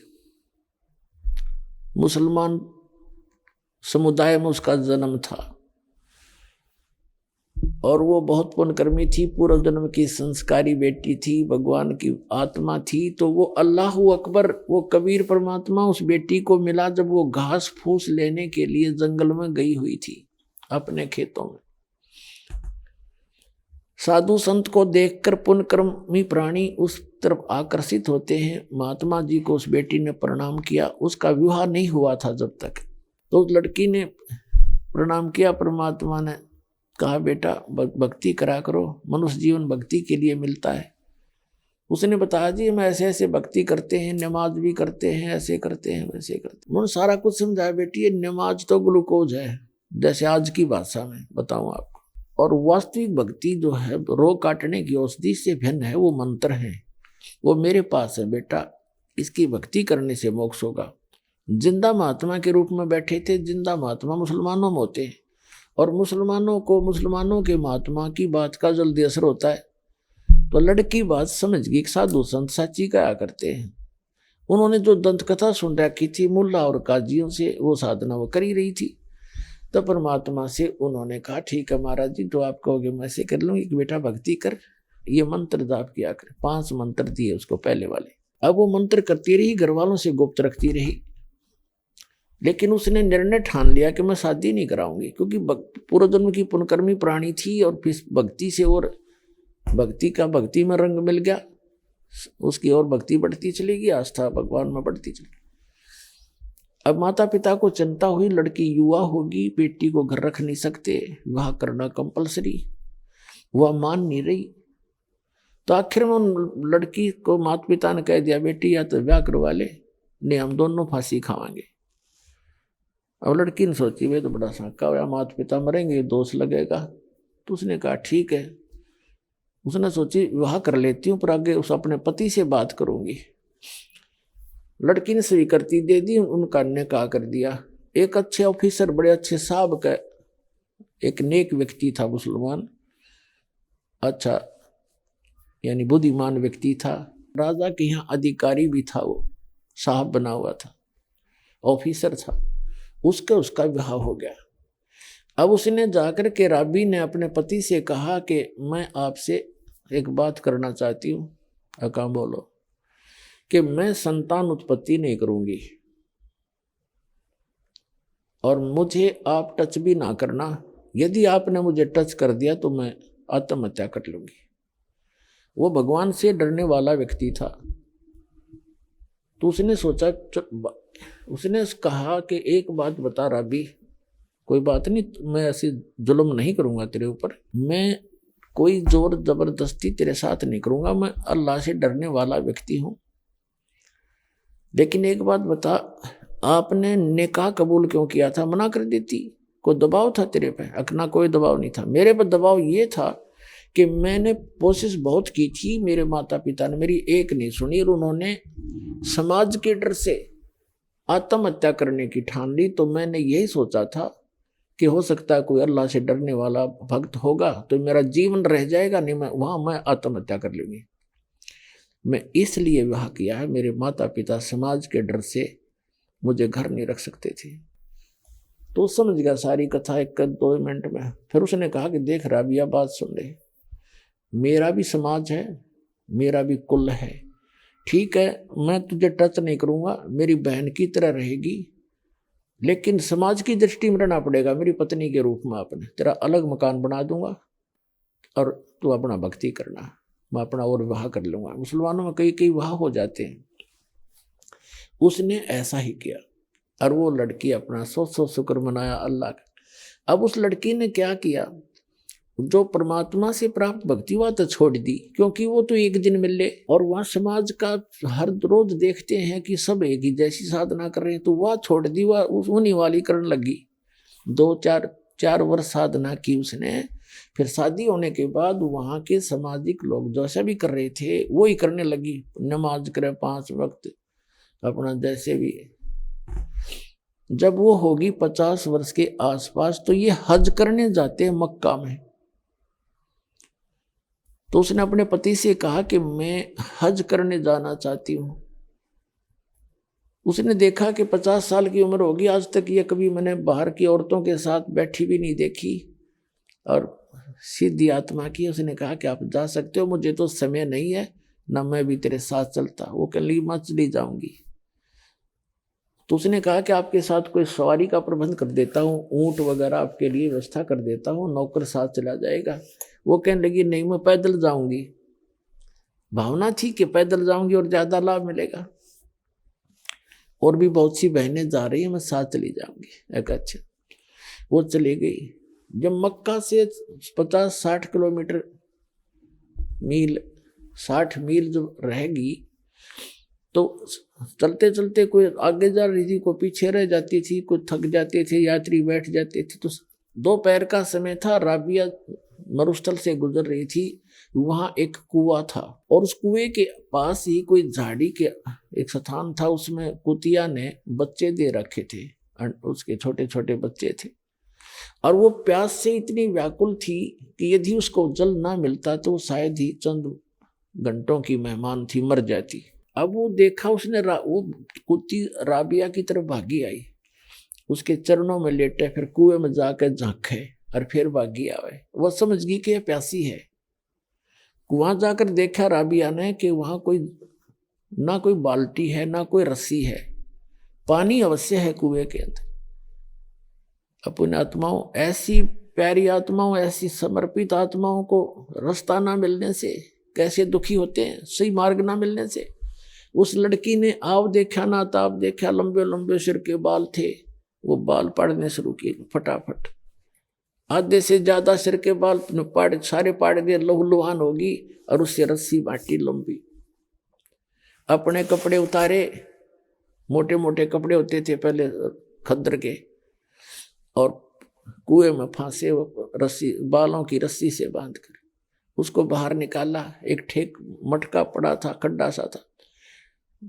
मुसलमान समुदाय में उसका जन्म था, और वो बहुत पुण्यकर्मी थी, पूर्व जन्म की संस्कारी बेटी थी, भगवान की आत्मा थी। तो वो अल्लाह अकबर, वो कबीर परमात्मा उस बेटी को मिला जब वो घास फूस लेने के लिए जंगल में गई हुई थी अपने खेतों में। साधु संत को देखकर पुण्यकर्मी प्राणी उस तरफ आकर्षित होते हैं। महात्मा जी को उस बेटी ने प्रणाम किया, उसका विवाह नहीं हुआ था जब तक। तो उस लड़की ने प्रणाम किया, परमात्मा ने कहा बेटा भक्ति करा करो, मनुष्य जीवन भक्ति के लिए मिलता है। उसने बताया जी हम ऐसे ऐसे भक्ति करते हैं, नमाज भी करते हैं, ऐसे करते हैं वैसे करते हैं। उन्होंने सारा कुछ समझाया, बेटी ये नमाज तो ग्लूकोज है, जैसे आज की भाषा में बताऊं आपको, और वास्तविक भक्ति जो है रोग काटने की औषधि से भिन्न है, वो मंत्र है, वो मेरे पास है बेटा, इसकी भक्ति करने से मोक्ष होगा। जिंदा महात्मा के रूप में बैठे थे। जिंदा महात्मा मुसलमानों में होते हैं, और मुसलमानों के महात्मा की बात का जल्दी असर होता है। तो लड़की बात समझ गई, साधु संत सच्ची कहा करते हैं। उन्होंने जो दंत कथा सुन रखी थी मुल्ला और काजियों से, वो साधना वो करी रही थी। तो परमात्मा से उन्होंने कहा ठीक है महाराज जी, जो आप कहोगे मैं ऐसे कर लूंगी कि बेटा भक्ति कर, ये मंत्र जाप किया कर। 5 मंत्र दिए उसको पहले वाले। अब वो मंत्र करती रही, घर वालों से गुप्त रखती रही, लेकिन उसने निर्णय ठान लिया कि मैं शादी नहीं कराऊंगी, क्योंकि पूर्व जन्म की पुण्यकर्मी प्राणी थी, और फिर भक्ति से और भक्ति में रंग मिल गया उसकी, और भक्ति बढ़ती चलेगी, आस्था भगवान में बढ़ती चलेगी। अब माता पिता को चिंता हुई, लड़की युवा होगी, बेटी को घर रख नहीं सकते, विवाह करना कंपलसरी, वह मान नहीं रही। तो आखिर में उन लड़की को माता पिता ने कह दिया बेटी या तो विवाह करवा ले, नहीं हम दोनों फांसी खावांगे। अब लड़की ने सोची वे तो बड़ा साका हुआ, माता पिता मरेंगे, दोष लगेगा। तो उसने कहा ठीक है। उसने सोची विवाह कर लेती हूँ, पर आगे उस अपने पति से बात करूंगी। लड़की ने स्वीकृति दे दी, उनका निकाह कर दिया। एक अच्छे ऑफिसर, बड़े अच्छे साहब का एक नेक व्यक्ति था, मुसलमान, अच्छा यानी बुद्धिमान व्यक्ति था, राजा के यहाँ अधिकारी भी था, वो साहब बना हुआ था, ऑफिसर था। उसका विवाह हो गया। अब उसने जाकर के राबी ने अपने पति से कहा कि मैं आपसे एक बात करना चाहती हूँ। अका बोलो कि मैं संतान उत्पत्ति नहीं करूंगी, और मुझे आप टच भी ना करना, यदि आपने मुझे टच कर दिया तो मैं आत्महत्या कर लूंगी। वो भगवान से डरने वाला व्यक्ति था। तो उसने सोचा, उसने कहा कि एक बात बता राबी, कोई बात नहीं, मैं ऐसी जुल्म नहीं करूंगा तेरे ऊपर, मैं कोई जोर जबरदस्ती तेरे साथ नहीं करूंगा, मैं अल्लाह से डरने वाला व्यक्ति हूं। लेकिन एक बात बता, आपने निकाह कबूल क्यों किया था? मना कर देती। कोई दबाव था तेरे पे? अकना कोई दबाव नहीं था। मेरे पर दबाव ये था कि मैंने कोशिश बहुत की थी, मेरे माता पिता ने मेरी एक नहीं सुनी, और उन्होंने समाज के डर से आत्महत्या करने की ठान ली। तो मैंने यही सोचा था कि हो सकता है कोई अल्लाह से डरने वाला भक्त होगा तो मेरा जीवन रह जाएगा, नहीं मैं आत्महत्या कर लूंगी। मैं इसलिए विवाह किया है, मेरे माता पिता समाज के डर से मुझे घर नहीं रख सकते थे। तो समझ गया सारी कथा 1-2 मिनट में। फिर उसने कहा कि देख राबिया, बात सुन ले, मेरा भी समाज है, मेरा भी कुल है, ठीक है, मैं तुझे टच नहीं करूंगा, मेरी बहन की तरह रहेगी, लेकिन समाज की दृष्टि में रहना पड़ेगा मेरी पत्नी के रूप में। अपने तेरा अलग मकान बना दूंगा और तू अपना भक्ति करना, मैं अपना और विवाह कर लूंगा। मुसलमानों में कई कई विवाह हो जाते हैं। उसने ऐसा ही किया और वो लड़की अपना 100 शुक्र मनाया अल्लाह का। अब उस लड़की ने क्या किया, जो परमात्मा से प्राप्त भक्ति वह तो छोड़ दी, क्योंकि वो तो एक दिन मिले, और वह समाज का हर रोज देखते हैं कि सब एक ही जैसी साधना कर रहे हैं, तो वह छोड़ दी, वह उन्हीं वाली करने लगी। 2-4 वर्ष साधना की उसने। फिर शादी होने के बाद वहाँ के सामाजिक लोग जैसा भी कर रहे थे वो ही करने लगी। नमाज करे 5 वक्त, अपना जैसे भी। जब वो होगी 50 वर्ष के आसपास तो ये हज करने जाते हैं मक्का में। तो उसने अपने पति से कहा कि मैं हज करने जाना चाहती हूँ। उसने देखा कि 50 साल की उम्र होगी, आज तक ये कभी मैंने बाहर की औरतों के साथ बैठी भी नहीं देखी और सीधी आत्मा की। उसने कहा कि आप जा सकते हो, मुझे तो समय नहीं है, ना मैं भी तेरे साथ चलता। वो कहने लगी मैं चली जाऊंगी। तो उसने कहा कि आपके साथ कोई सवारी का प्रबंध कर देता हूँ, ऊंट वगैरह आपके लिए व्यवस्था कर देता हूँ, नौकर साथ चला जाएगा। वो कहने लगी नहीं, मैं पैदल जाऊंगी। भावना थी कि पैदल जाऊंगी और ज्यादा लाभ मिलेगा, और भी बहुत सी बहनें जा रही हैं, मैं साथ चली जाऊंगी। एक अच्छा, वो चली गई। जब मक्का से 50-60 किलोमीटर मील 60 मील जो रहेगी, तो चलते चलते कोई आगे जा रही थी, कोई पीछे रह जाती थी, कोई थक जाते थे, यात्री बैठ जाते थे। तो दोपहर का समय था, राबिया मरुस्थल से गुजर रही थी। वहां एक कुआं था और उस कुएं के पास ही कोई झाड़ी के एक स्थान था, उसमें कुतिया ने बच्चे दे रखे थे, उसके छोटे छोटे बच्चे थे। और वो प्यास से इतनी व्याकुल थी कि यदि उसको जल ना मिलता तो शायद ही चंद घंटों की मेहमान थी, मर जाती। अब वो देखा उसने, वो कुत्ती राबिया की तरफ भागी आई, उसके चरणों में लेटे, फिर कुएं में जाकर झांके और फिर भागी आवे। वो समझ गई कि यह प्यासी है। कुआं जाकर देखा राबिया ने कि वहां कोई ना कोई बाल्टी है ना कोई रस्सी है, पानी अवश्य है कुएं के अंदर। अपनी आत्माओं, ऐसी प्यारी आत्माओं, ऐसी समर्पित आत्माओं को रास्ता ना मिलने से कैसे दुखी होते हैं, सही मार्ग ना मिलने से। उस लड़की ने आव देखा ना ताप देखा, लंबे लंबे सिर के बाल थे, वो बाल पाड़ने शुरू किए फटाफट। आधे से ज्यादा सिर के बाल सारे पाड़ दिए, लहूलुहान होगी, और उससे रस्सी बांटी लंबी। अपने कपड़े उतारे, मोटे मोटे कपड़े होते थे पहले खद्दर के, और कुएं में फांसे रस्सी, बालों की रस्सी से बांधकर उसको बाहर निकाला। एक ठेक मटका पड़ा था, खड्डा सा था,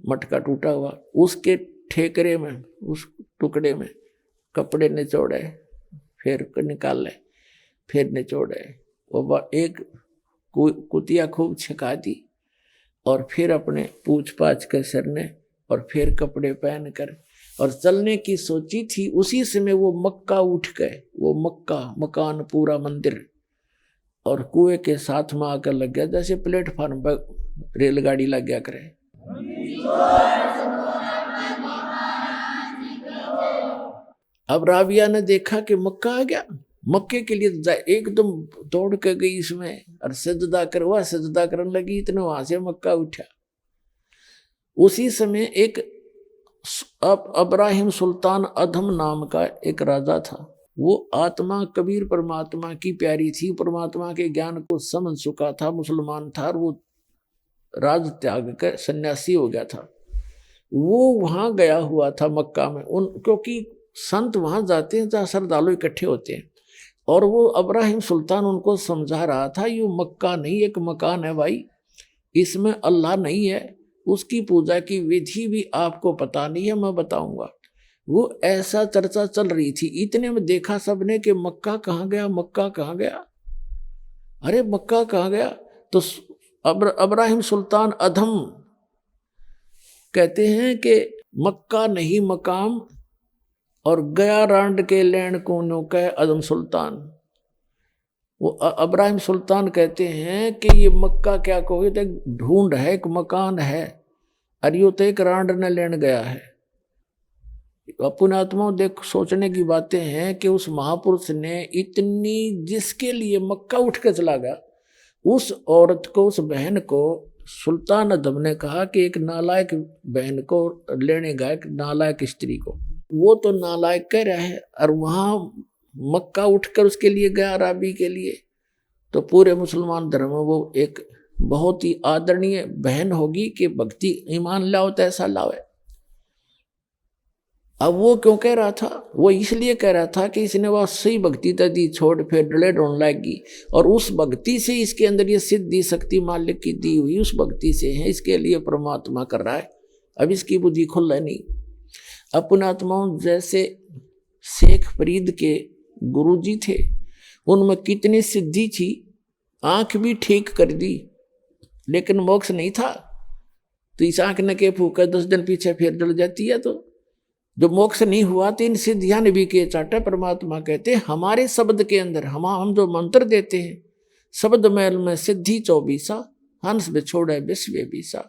मटका टूटा हुआ, उसके ठेकरे में, उस टुकड़े में कपड़े निचोड़े, फिर निकाले, फिर निचोड़े। वो एक कुतिया खूब छिका दी, और फिर अपने पूछ पाछ के सरने, और फिर कपड़े पहन कर और चलने की सोची थी। उसी समय वो मक्का उठ गए, वो मक्का मकान पूरा मंदिर, और कुएं के साथ में आकर लग गया, जैसे प्लेटफार्म पर रेलगाड़ी लग गया करे। अब राबिया ने देखा कि मक्का आ गया। मक्के के लिए एकदम दौड़ के गई इसमें, और सजदा करवा, सजदा करने लगी, इतने वहां से मक्का उठा। उसी समय एक अब्राहिम सुल्तान अधम नाम का एक राजा था। वो आत्मा कबीर परमात्मा की प्यारी थी, परमात्मा के ज्ञान को समझ चुका था, मुसलमान था, और वो राज त्याग कर सन्यासी हो गया था। वो वहां गया हुआ था मक्का में, क्योंकि संत वहां जाते हैं जहाँ श्रद्धालु इकट्ठे होते हैं, और वो अब्राहिम सुल्तान उनको समझा रहा था, ये मक्का नहीं एक मकान है भाई, इसमें अल्लाह नहीं है, उसकी पूजा की विधि भी आपको पता नहीं है, मैं बताऊंगा। वो ऐसा चर्चा चल रही थी, इतने में देखा सबने कि मक्का कहाँ गया, मक्का कहाँ गया, अरे मक्का कहाँ गया। तो अब्राहिम सुल्तान अधम कहते हैं कि मक्का नहीं मकाम और गया रांड के लैंड कोनों का अदम सुल्तान। वो अब्राहिम सुल्तान कहते हैं कि ये मक्का क्या कहोगे, तो एक ढूंढ है, एक मकान है, और यो तो एक रांड ने लेन गया है। पुण्यात्मा देख सोचने की बातें हैं कि उस महापुरुष ने इतनी, जिसके लिए मक्का उठ के चला गया, उस औरत को, उस बहन को सुल्तान अदम ने कहा कि एक नालायक बहन को लेने गया, एक नालायक स्त्री को, वो तो नालायक कह रहा है, और वहां मक्का उठकर उसके लिए गया अराबी के लिए। तो पूरे मुसलमान धर्म में वो एक बहुत ही आदरणीय बहन होगी कि भक्ति ईमान लाओ तो ऐसा लाओ। अब वो क्यों कह रहा था, वो इसलिए कह रहा था कि इसने वह सही भक्ति दी छोड़ फिर डले ढूंढ लाएगी, और उस भक्ति से इसके अंदर ये सिद्धि शक्ति मालिक की दी हुई उस भक्ति से है, इसके लिए परमात्मा कर रहा है। अब इसकी बुद्धि खुल है नहीं। अपनात्माओं जैसे शेख फरीद के गुरुजी थे, उनमें कितनी सिद्धि थी, आंख भी ठीक कर दी लेकिन मोक्ष नहीं था। तो इस आंख ने के फूका 10 दिन पीछे फिर जल जाती है, तो जो मोक्ष नहीं हुआ तो इन सिद्धियां ने भी किए चाटा। परमात्मा कहते हमारे शब्द के अंदर हम जो मंत्र देते हैं, शब्द महल में सिद्धि 24, हंस बिछोड़े विश्व बीसा।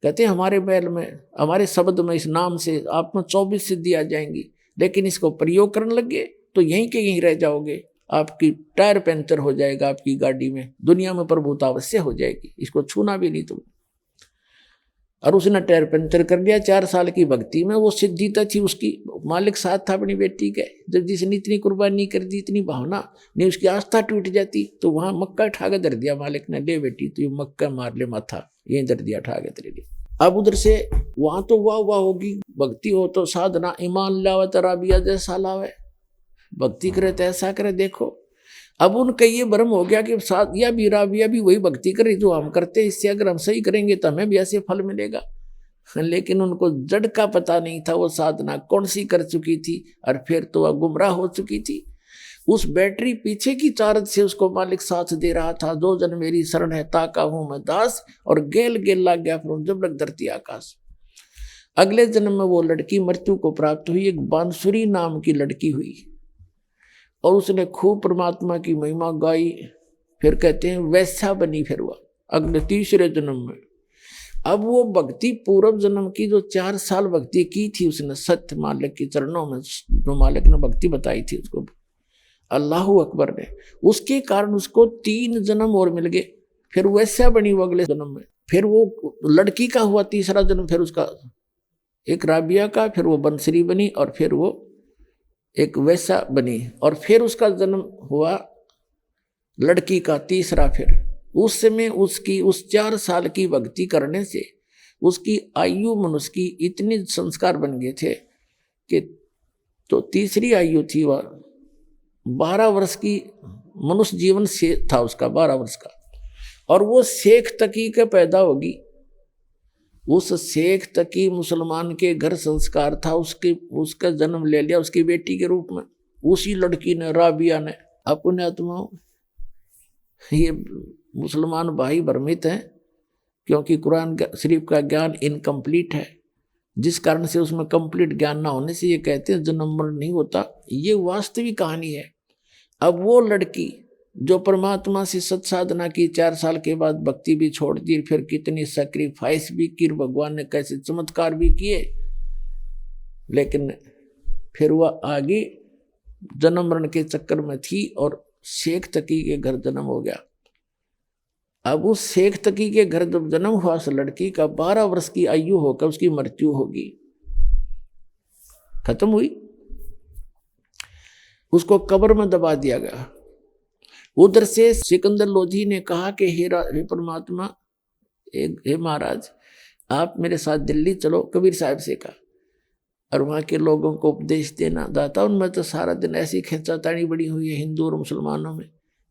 कहते हैं हमारे महल में, हमारे शब्द में, इस नाम से आप में 24 सिद्धि आ जाएंगी, लेकिन इसको प्रयोग करने लगे तो यहीं के यहीं रह जाओगे। आपकी टायर पंचर हो जाएगा आपकी गाड़ी में, दुनिया में प्रभुता अवश्य हो जाएगी, इसको छूना भी नहीं तुम। और उसने टायर पंचर कर दिया 4 साल की भक्ति में। वो सिद्धि तो थी उसकी, मालिक साथ था अपनी बेटी के। जब जिसने इतनी कुर्बानी कर दी, इतनी भावना नहीं, उसकी आस्था टूट जाती, तो वहां मक्का उठा के धर दिया मालिक ने, ले बेटी तो ये मक्का मार ले माथा, यही धर दिया उठा के तेरे लिए। अब उधर से वहां तो वाह होगी, भक्ति हो तो साधना, ईमान लावे तो राबिया जैसा लावे, भक्ति करे तो ऐसा करे। देखो अब उनका ये भ्रम हो गया कि सादिया भी राबिया भी वही भक्ति करे जो हम करते, इससे अगर हम सही करेंगे तो हमें भी ऐसे फल मिलेगा। लेकिन उनको जड़ का पता नहीं था, वो साधना कौन सी कर चुकी थी, और फिर तो वह गुमराह हो चुकी थी। उस बैटरी पीछे की चारत से उसको मालिक साथ दे रहा था। 2 जन मेरी शरण है, ताका हूं मैं दास, और गेल गेल लग गया फिर जब लग धरती आकाश। अगले जन्म में वो लड़की मृत्यु को प्राप्त हुई, एक बांसुरी नाम की लड़की हुई, और उसने खूब परमात्मा की महिमा गाई। फिर कहते हैं वैसा बनी फिर वह अगले 3रे जन्म में। अब वो भक्ति पूर्व जन्म की जो 4 साल भक्ति की थी उसने सत्य मालिक के चरणों में, जो मालिक ने भक्ति बताई थी उसको, अल्लाहू अकबर ने, उसके कारण उसको 3 जन्म और मिल गए। फिर वैसा बनी वो अगले जन्म में। फिर वो लड़की का हुआ 3रा जन्म, फिर उसका एक राबिया का, फिर वो बंसरी बनी, और फिर वो एक वैसा बनी, और फिर उसका जन्म हुआ लड़की का 3रा। फिर उस समय उसकी उस 4 साल की भक्ति करने से उसकी आयु मनुष्य की इतनी संस्कार बन गए थे कि तो 3री आयु थी वह 12 वर्ष की मनुष्य जीवन से था उसका 12 वर्ष का, और वो शेख तकी के पैदा होगी। उस शेख तकी मुसलमान के घर संस्कार था, उसका जन्म ले लिया उसकी बेटी के रूप में, उसी लड़की ने, राबिया ने। अपने आत्माओं ये मुसलमान भाई भ्रमित हैं, क्योंकि कुरान शरीफ का ज्ञान इनकम्प्लीट है, जिस कारण से उसमें कंप्लीट ज्ञान ना होने से ये कहते हैं जन्म मरण नहीं होता। ये वास्तविक कहानी है। अब वो लड़की जो परमात्मा से सत साधना की, 4 साल के बाद भक्ति भी छोड़ दी, फिर कितनी सैक्रिफाइस भी की, भगवान ने कैसे चमत्कार भी किए, लेकिन फिर वह आगे जन्म मरण के चक्कर में थी और शेख तकी के घर जन्म हो गया। अब उस शेख तकी के घर जब जन्म हुआ उस लड़की का 12 वर्ष की आयु होकर उसकी मृत्यु होगी, खत्म हुई। उसको कब्र में दबा दिया गया। उधर से सिकंदर लोधी ने कहा कि हे परमात्मा, हे महाराज, आप मेरे साथ दिल्ली चलो। कबीर साहब से कहा, और वहाँ के लोगों को उपदेश देना। दाता उनमें तो सारा दिन ऐसी खींचातानी बड़ी हुई है हिंदू और मुसलमानों में,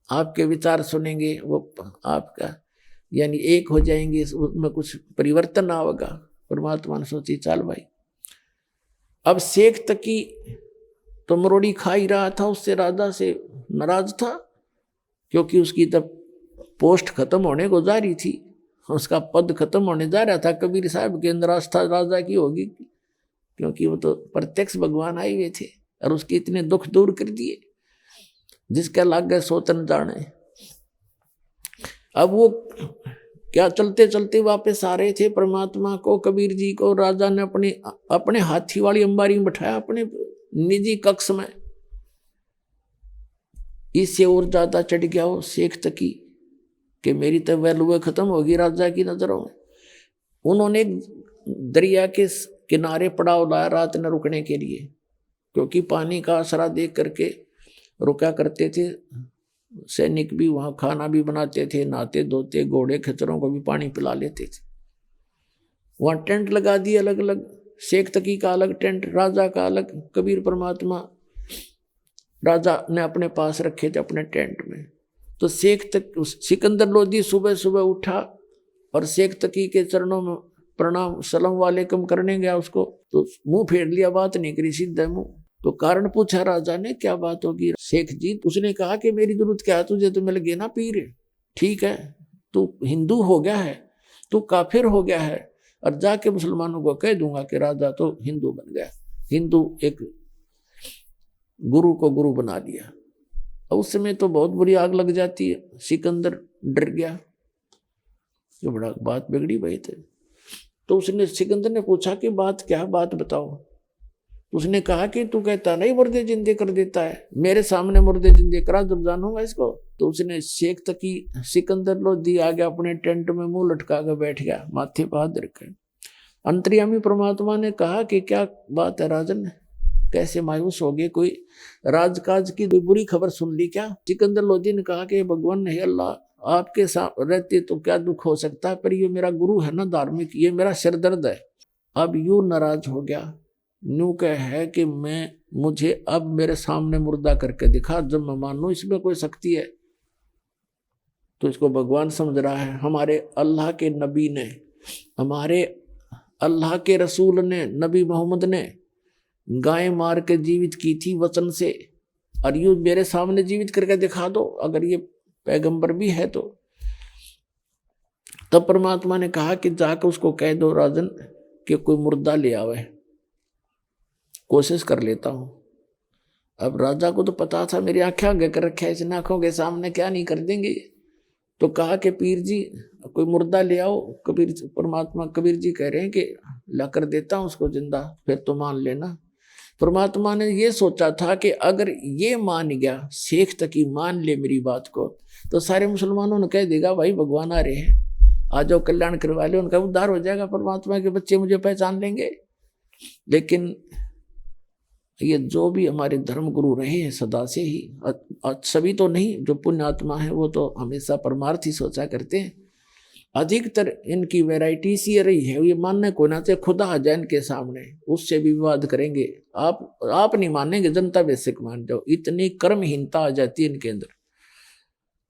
आपके विचार सुनेंगे वो आपका। यानी एक हो जाएंगे, उसमें कुछ परिवर्तन ना होगा। परमात्मा ने सोची चल भाई, अब शेख तकी तो मरोड़ी खा ही रहा था, उससे राजा से नाराज था, क्योंकि उसकी तब पोस्ट खत्म होने को जा रही थी, उसका पद खत्म होने जा रहा था। कबीर साहब के अंदर आस्था राजा की होगी, क्योंकि वो तो प्रत्यक्ष भगवान आए हुए थे और उसके इतने दुख दूर कर दिए जिसका लाग गए सोचन जाने। अब वो क्या चलते चलते वापस आ रहे थे, परमात्मा को, कबीर जी को राजा ने अपने हाथी वाली अंबारी में बैठाया, अपने निजी कक्ष में। इससे और ज्यादा चढ़ गया वो शेख तकी कि मेरी तो वैल्यू खत्म होगी राजा की नजरों में। उन्होंने दरिया के किनारे पड़ाव लाया रात न रुकने के लिए, क्योंकि पानी का आसरा देख करके रुका करते थे। सैनिक भी वहां खाना भी बनाते थे, नहाते धोते, घोड़े खच्चरों को भी पानी पिला लेते थे। वहां टेंट लगा दिए अलग अलग, शेख तकी का अलग टेंट, राजा का अलग। कबीर परमात्मा राजा ने अपने पास रखे थे अपने टेंट में। तो शेख तक सिकंदर लोधी सुबह सुबह उठा और शेख तकी के चरणों में प्रणाम सलाम वालेकुम करने गया। उसको तो मुंह फेर लिया, बात नहीं करी, सीधा मुंह। तो कारण पूछा राजा ने, क्या बात होगी शेख जी? उसने कहा कि मेरी जरूरत क्या है, तुझे तो मिल गए ना पीर, ठीक है, तू हिंदू हो गया है, तू काफिर हो गया है, और जाके मुसलमानों को कह दूंगा कि राजा तो हिंदू बन गया। हिंदू एक गुरु को गुरु बना लिया। उस समय तो बहुत बुरी आग लग जाती है। सिकंदर डर गया, जो बड़ा बात बिगड़ी भाई थे। तो उसने सिकंदर ने पूछा कि बात क्या, बात बताओ। उसने कहा कि तू कहता नहीं मुर्दे जिंदे कर देता है, मेरे सामने मुर्दे जिंदे करा जब जानूंगा इसको। तो उसने शेख तकी सिकंदर लोधी आ गया, अपने टेंट में मुंह लटका कर बैठ गया, माथे पर हाथ रखे। अंतर्यामी परमात्मा ने कहा कि क्या बात है राजन, कैसे मायूस हो गए, कोई राजकाज की कोई बुरी खबर सुन ली क्या? सिकंदर लोधी ने कहा कि भगवान हे अल्लाह, आपके साथ रहते तो क्या दुख हो सकता है, पर ये मेरा गुरु है ना धार्मिक, ये मेरा सिरदर्द है। अब यूं नाराज हो गया, न्यू कह है कि मुझे अब मेरे सामने मुर्दा करके दिखा, जब मैं मानू इसमें कोई शक्ति है। तो इसको भगवान समझ रहा है। हमारे अल्लाह के नबी ने, हमारे अल्लाह के रसूल ने, नबी मोहम्मद ने गाय मार के जीवित की थी वचन से, और यूं मेरे सामने जीवित करके दिखा दो, अगर ये पैगंबर भी है तो। तब परमात्मा ने कहा कि जाकर उसको कह दो राजन कि कोई मुर्दा ले आवे, कोशिश कर लेता हूं। अब राजा को तो पता था मेरी आंखें आगे कर रखे है, इन आंखों के सामने क्या नहीं कर देंगे। तो कहा कि पीर जी कोई मुर्दा ले आओ। कबीर जी कह रहे हैं कि ला कर देता हूं उसको जिंदा, फिर तो मान लेना। परमात्मा ने ये सोचा था कि अगर ये मान गया, शेख तकी मान ले मेरी बात को, तो सारे मुसलमानों ने कह देगा भाई भगवान आ रहे हैं, आ जाओ कल्याण करवा ले, उनका उद्धार हो जाएगा, परमात्मा के बच्चे मुझे पहचान लेंगे। लेकिन ये जो भी हमारे धर्म गुरु रहे हैं सदा से ही, सभी तो नहीं, जो पुण्य आत्मा है वो तो हमेशा परमार्थ ही सोचा करते हैं। अधिकतर इनकी वैरायटी सी रही है, ये मानने को ना चाहिए, खुदा आ जाए इनके सामने उससे भी विवाद करेंगे। आप नहीं मानेंगे, जनता बेसिक मान जाओ, इतनी कर्महीनता आ जाती है इनके अंदर।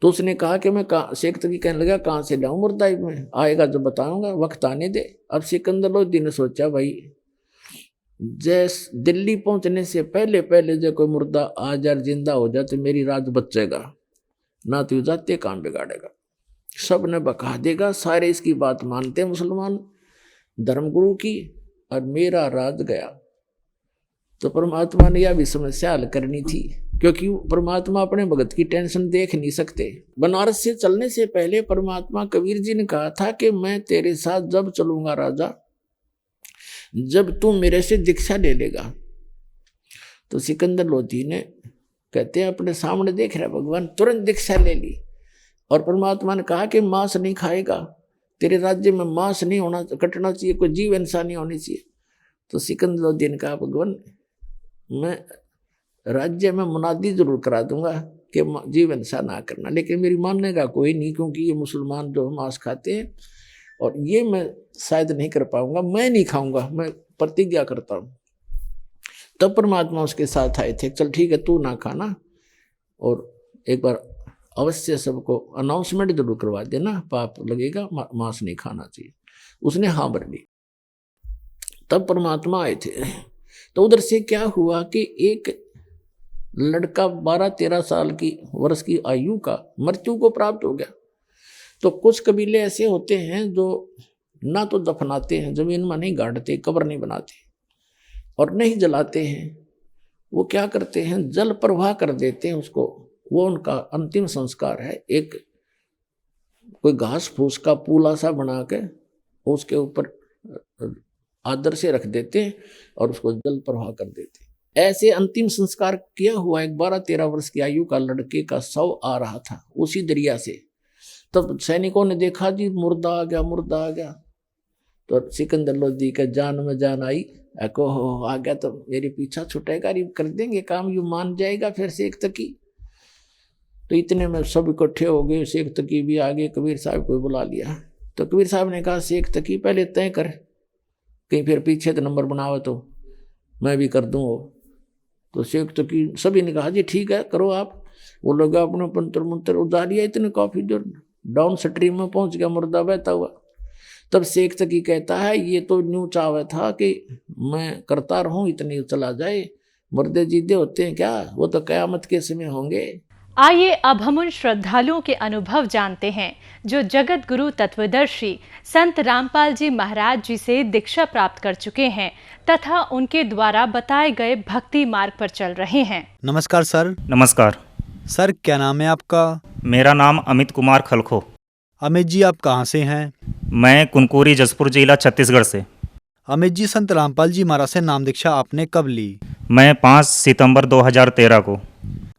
तो उसने कहा कि मैं शेख तकी कहने लगा कहाँ से लाऊं मुर्दा, में आएगा जब बताऊंगा, वक्त आने दे। अब सिकंदर लोधी ने सोचा भाई जैस दिल्ली पहुंचने से पहले पहले जो कोई मुर्दा आ जाए जिंदा हो जाए तो मेरी राज बच जाएगा, ना तो जाते काम बिगाड़ेगा, सब ने बका देगा। सारे इसकी बात मानते हैं मुसलमान धर्मगुरु की, और मेरा राज गया। तो परमात्मा ने यह भी समस्या हल करनी थी, क्योंकि परमात्मा अपने भगत की टेंशन देख नहीं सकते। बनारस से चलने से पहले परमात्मा कबीर जी ने कहा था कि मैं तेरे साथ जब चलूंगा राजा, जब तू मेरे से दीक्षा ले लेगा। तो सिकंदर लोधी ने, कहते हैं अपने सामने देख रहा भगवान, तुरंत दीक्षा ले ली। और परमात्मा ने कहा कि मांस नहीं खाएगा, तेरे राज्य में मांस नहीं होना, कटना चाहिए, कोई जीव हिंसा नहीं होनी चाहिए। तो सिकंदर लोधी ने कहा भगवान मैं राज्य में मुनादी जरूर करा दूंगा कि जीव हिंसा ना करना, लेकिन मेरी मानने का कोई नहीं, क्योंकि ये मुसलमान जो मांस खाते हैं और ये मैं शायद नहीं कर पाऊंगा, मैं नहीं खाऊंगा, मैं प्रतिज्ञा करता हूं। तब परमात्मा उसके साथ आए थे, चल ठीक है तू ना खाना, और एक बार अवश्य सबको अनाउंसमेंट जरूर करवा देना, पाप लगेगा, मांस नहीं खाना चाहिए। उसने हाँ भर ली। तब परमात्मा आए थे। तो उधर से क्या हुआ कि एक लड़का 12-13 साल की वर्ष की आयु का मृत्यु को प्राप्त हो गया। तो कुछ कबीले ऐसे होते हैं जो ना तो दफनाते हैं, जमीन में नहीं गाड़ते, कब्र नहीं बनाते और नहीं जलाते हैं, वो क्या करते हैं, जल प्रवाह कर देते हैं उसको। वो उनका अंतिम संस्कार है। एक कोई घास फूस का पूला सा बना के उसके ऊपर आदर से रख देते हैं और उसको जल प्रवाह कर देते हैं। ऐसे अंतिम संस्कार किया हुआ एक 12-13 वर्ष की आयु का लड़के का शव आ रहा था उसी दरिया से। तब सैनिकों ने देखा जी मुर्दा आ गया, मुर्दा आ गया। तो सिकंदर लोधी का जान में जान आई, एको हो आ गया तो मेरे पीछा छुटेगा, कर देंगे काम, यू मान जाएगा फिर शेख तकी। तो इतने में सब इकट्ठे हो गए, शेख तकी भी आगे, कबीर साहब को बुला लिया। तो कबीर साहब ने कहा शेख तकी पहले तय कर, कहीं फिर पीछे तो नंबर बनाओ तो मैं भी कर दूँ। तो शेख तकी सभी ने कहा जी ठीक है करो आप। वो लोग अपने पंतर मंत्र उतार लिया, इतने काफी जो डाउन स्ट्रीम में पहुंच गया मुर्दा बहता हुआ। तब शेख तकी कहता है ये तो न्यू चावे था कि मैं करता रहूं, इतनी चला जाए, मुर्दे जीते होते हैं क्या, वो तो कयामत के समय होंगे। आइए अब हम उन श्रद्धालुओं के अनुभव जानते हैं जो जगत गुरु तत्वदर्शी संत रामपाल जी महाराज जी से दीक्षा प्राप्त कर चुके हैं तथा उनके द्वारा बताए गए भक्ति मार्ग पर चल रहे हैं। नमस्कार सर। नमस्कार सर, क्या नाम है आपका? मेरा नाम अमित कुमार खलखो। अमित जी, आप कहाँ से हैं? मैं कुनकुरी जसपुर जिला छत्तीसगढ़ से। अमित जी, संत रामपाल जी महाराज से नाम दीक्षा आपने कब ली? मैं 5 सितंबर 2013 को।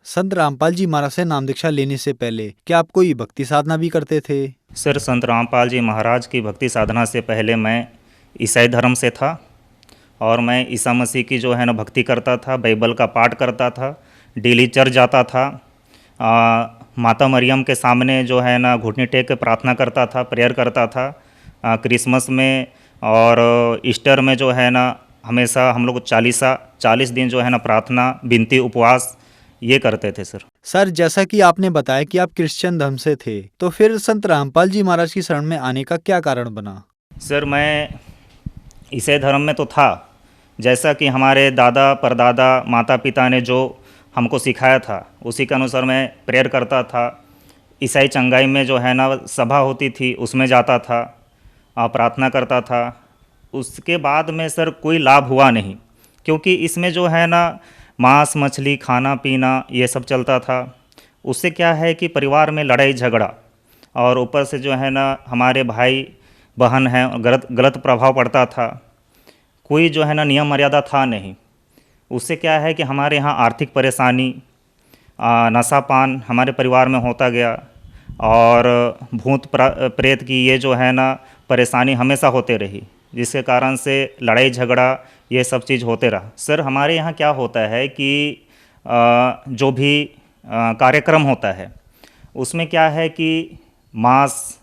संत रामपाल जी महाराज से नाम दीक्षा लेने से पहले क्या आप कोई भक्ति साधना भी करते थे? सर, संत रामपाल जी महाराज की भक्ति साधना से पहले मैं ईसाई धर्म से था और मैं ईसा मसीह की जो है ना भक्ति करता था, बाइबल का पाठ करता था, डेली चर्च जाता था, माता मरियम के सामने जो है ना घुटने टेक के प्रार्थना करता था, प्रेयर करता था। क्रिसमस में और ईस्टर में जो है ना हमेशा हम लोग 40 दिन जो है ना प्रार्थना, विनती, उपवास ये करते थे। सर, जैसा कि आपने बताया कि आप क्रिश्चियन धर्म से थे, तो फिर संत रामपाल जी महाराज की शरण में आने का क्या कारण बना? सर, मैं ईसाई धर्म में तो था, जैसा कि हमारे दादा परदादा माता पिता ने जो हमको सिखाया था उसी के अनुसार मैं प्रेयर करता था। ईसाई चंगाई में जो है ना सभा होती थी उसमें जाता था, प्रार्थना करता था। उसके बाद में सर कोई लाभ हुआ नहीं, क्योंकि इसमें जो है ना मांस मछली खाना पीना ये सब चलता था। उससे क्या है कि परिवार में लड़ाई झगड़ा और ऊपर से जो है ना हमारे भाई बहन हैं, गलत प्रभाव पड़ता था। कोई जो है ना नियम मर्यादा था नहीं। उससे क्या है कि हमारे यहाँ आर्थिक परेशानी, नशापान हमारे परिवार में होता गया और भूत प्रेत की ये जो है ना परेशानी हमेशा होते रही, जिसके कारण से लड़ाई झगड़ा ये सब चीज़ होते रहा। सर, हमारे यहाँ क्या होता है कि जो भी कार्यक्रम होता है उसमें क्या है कि मांस,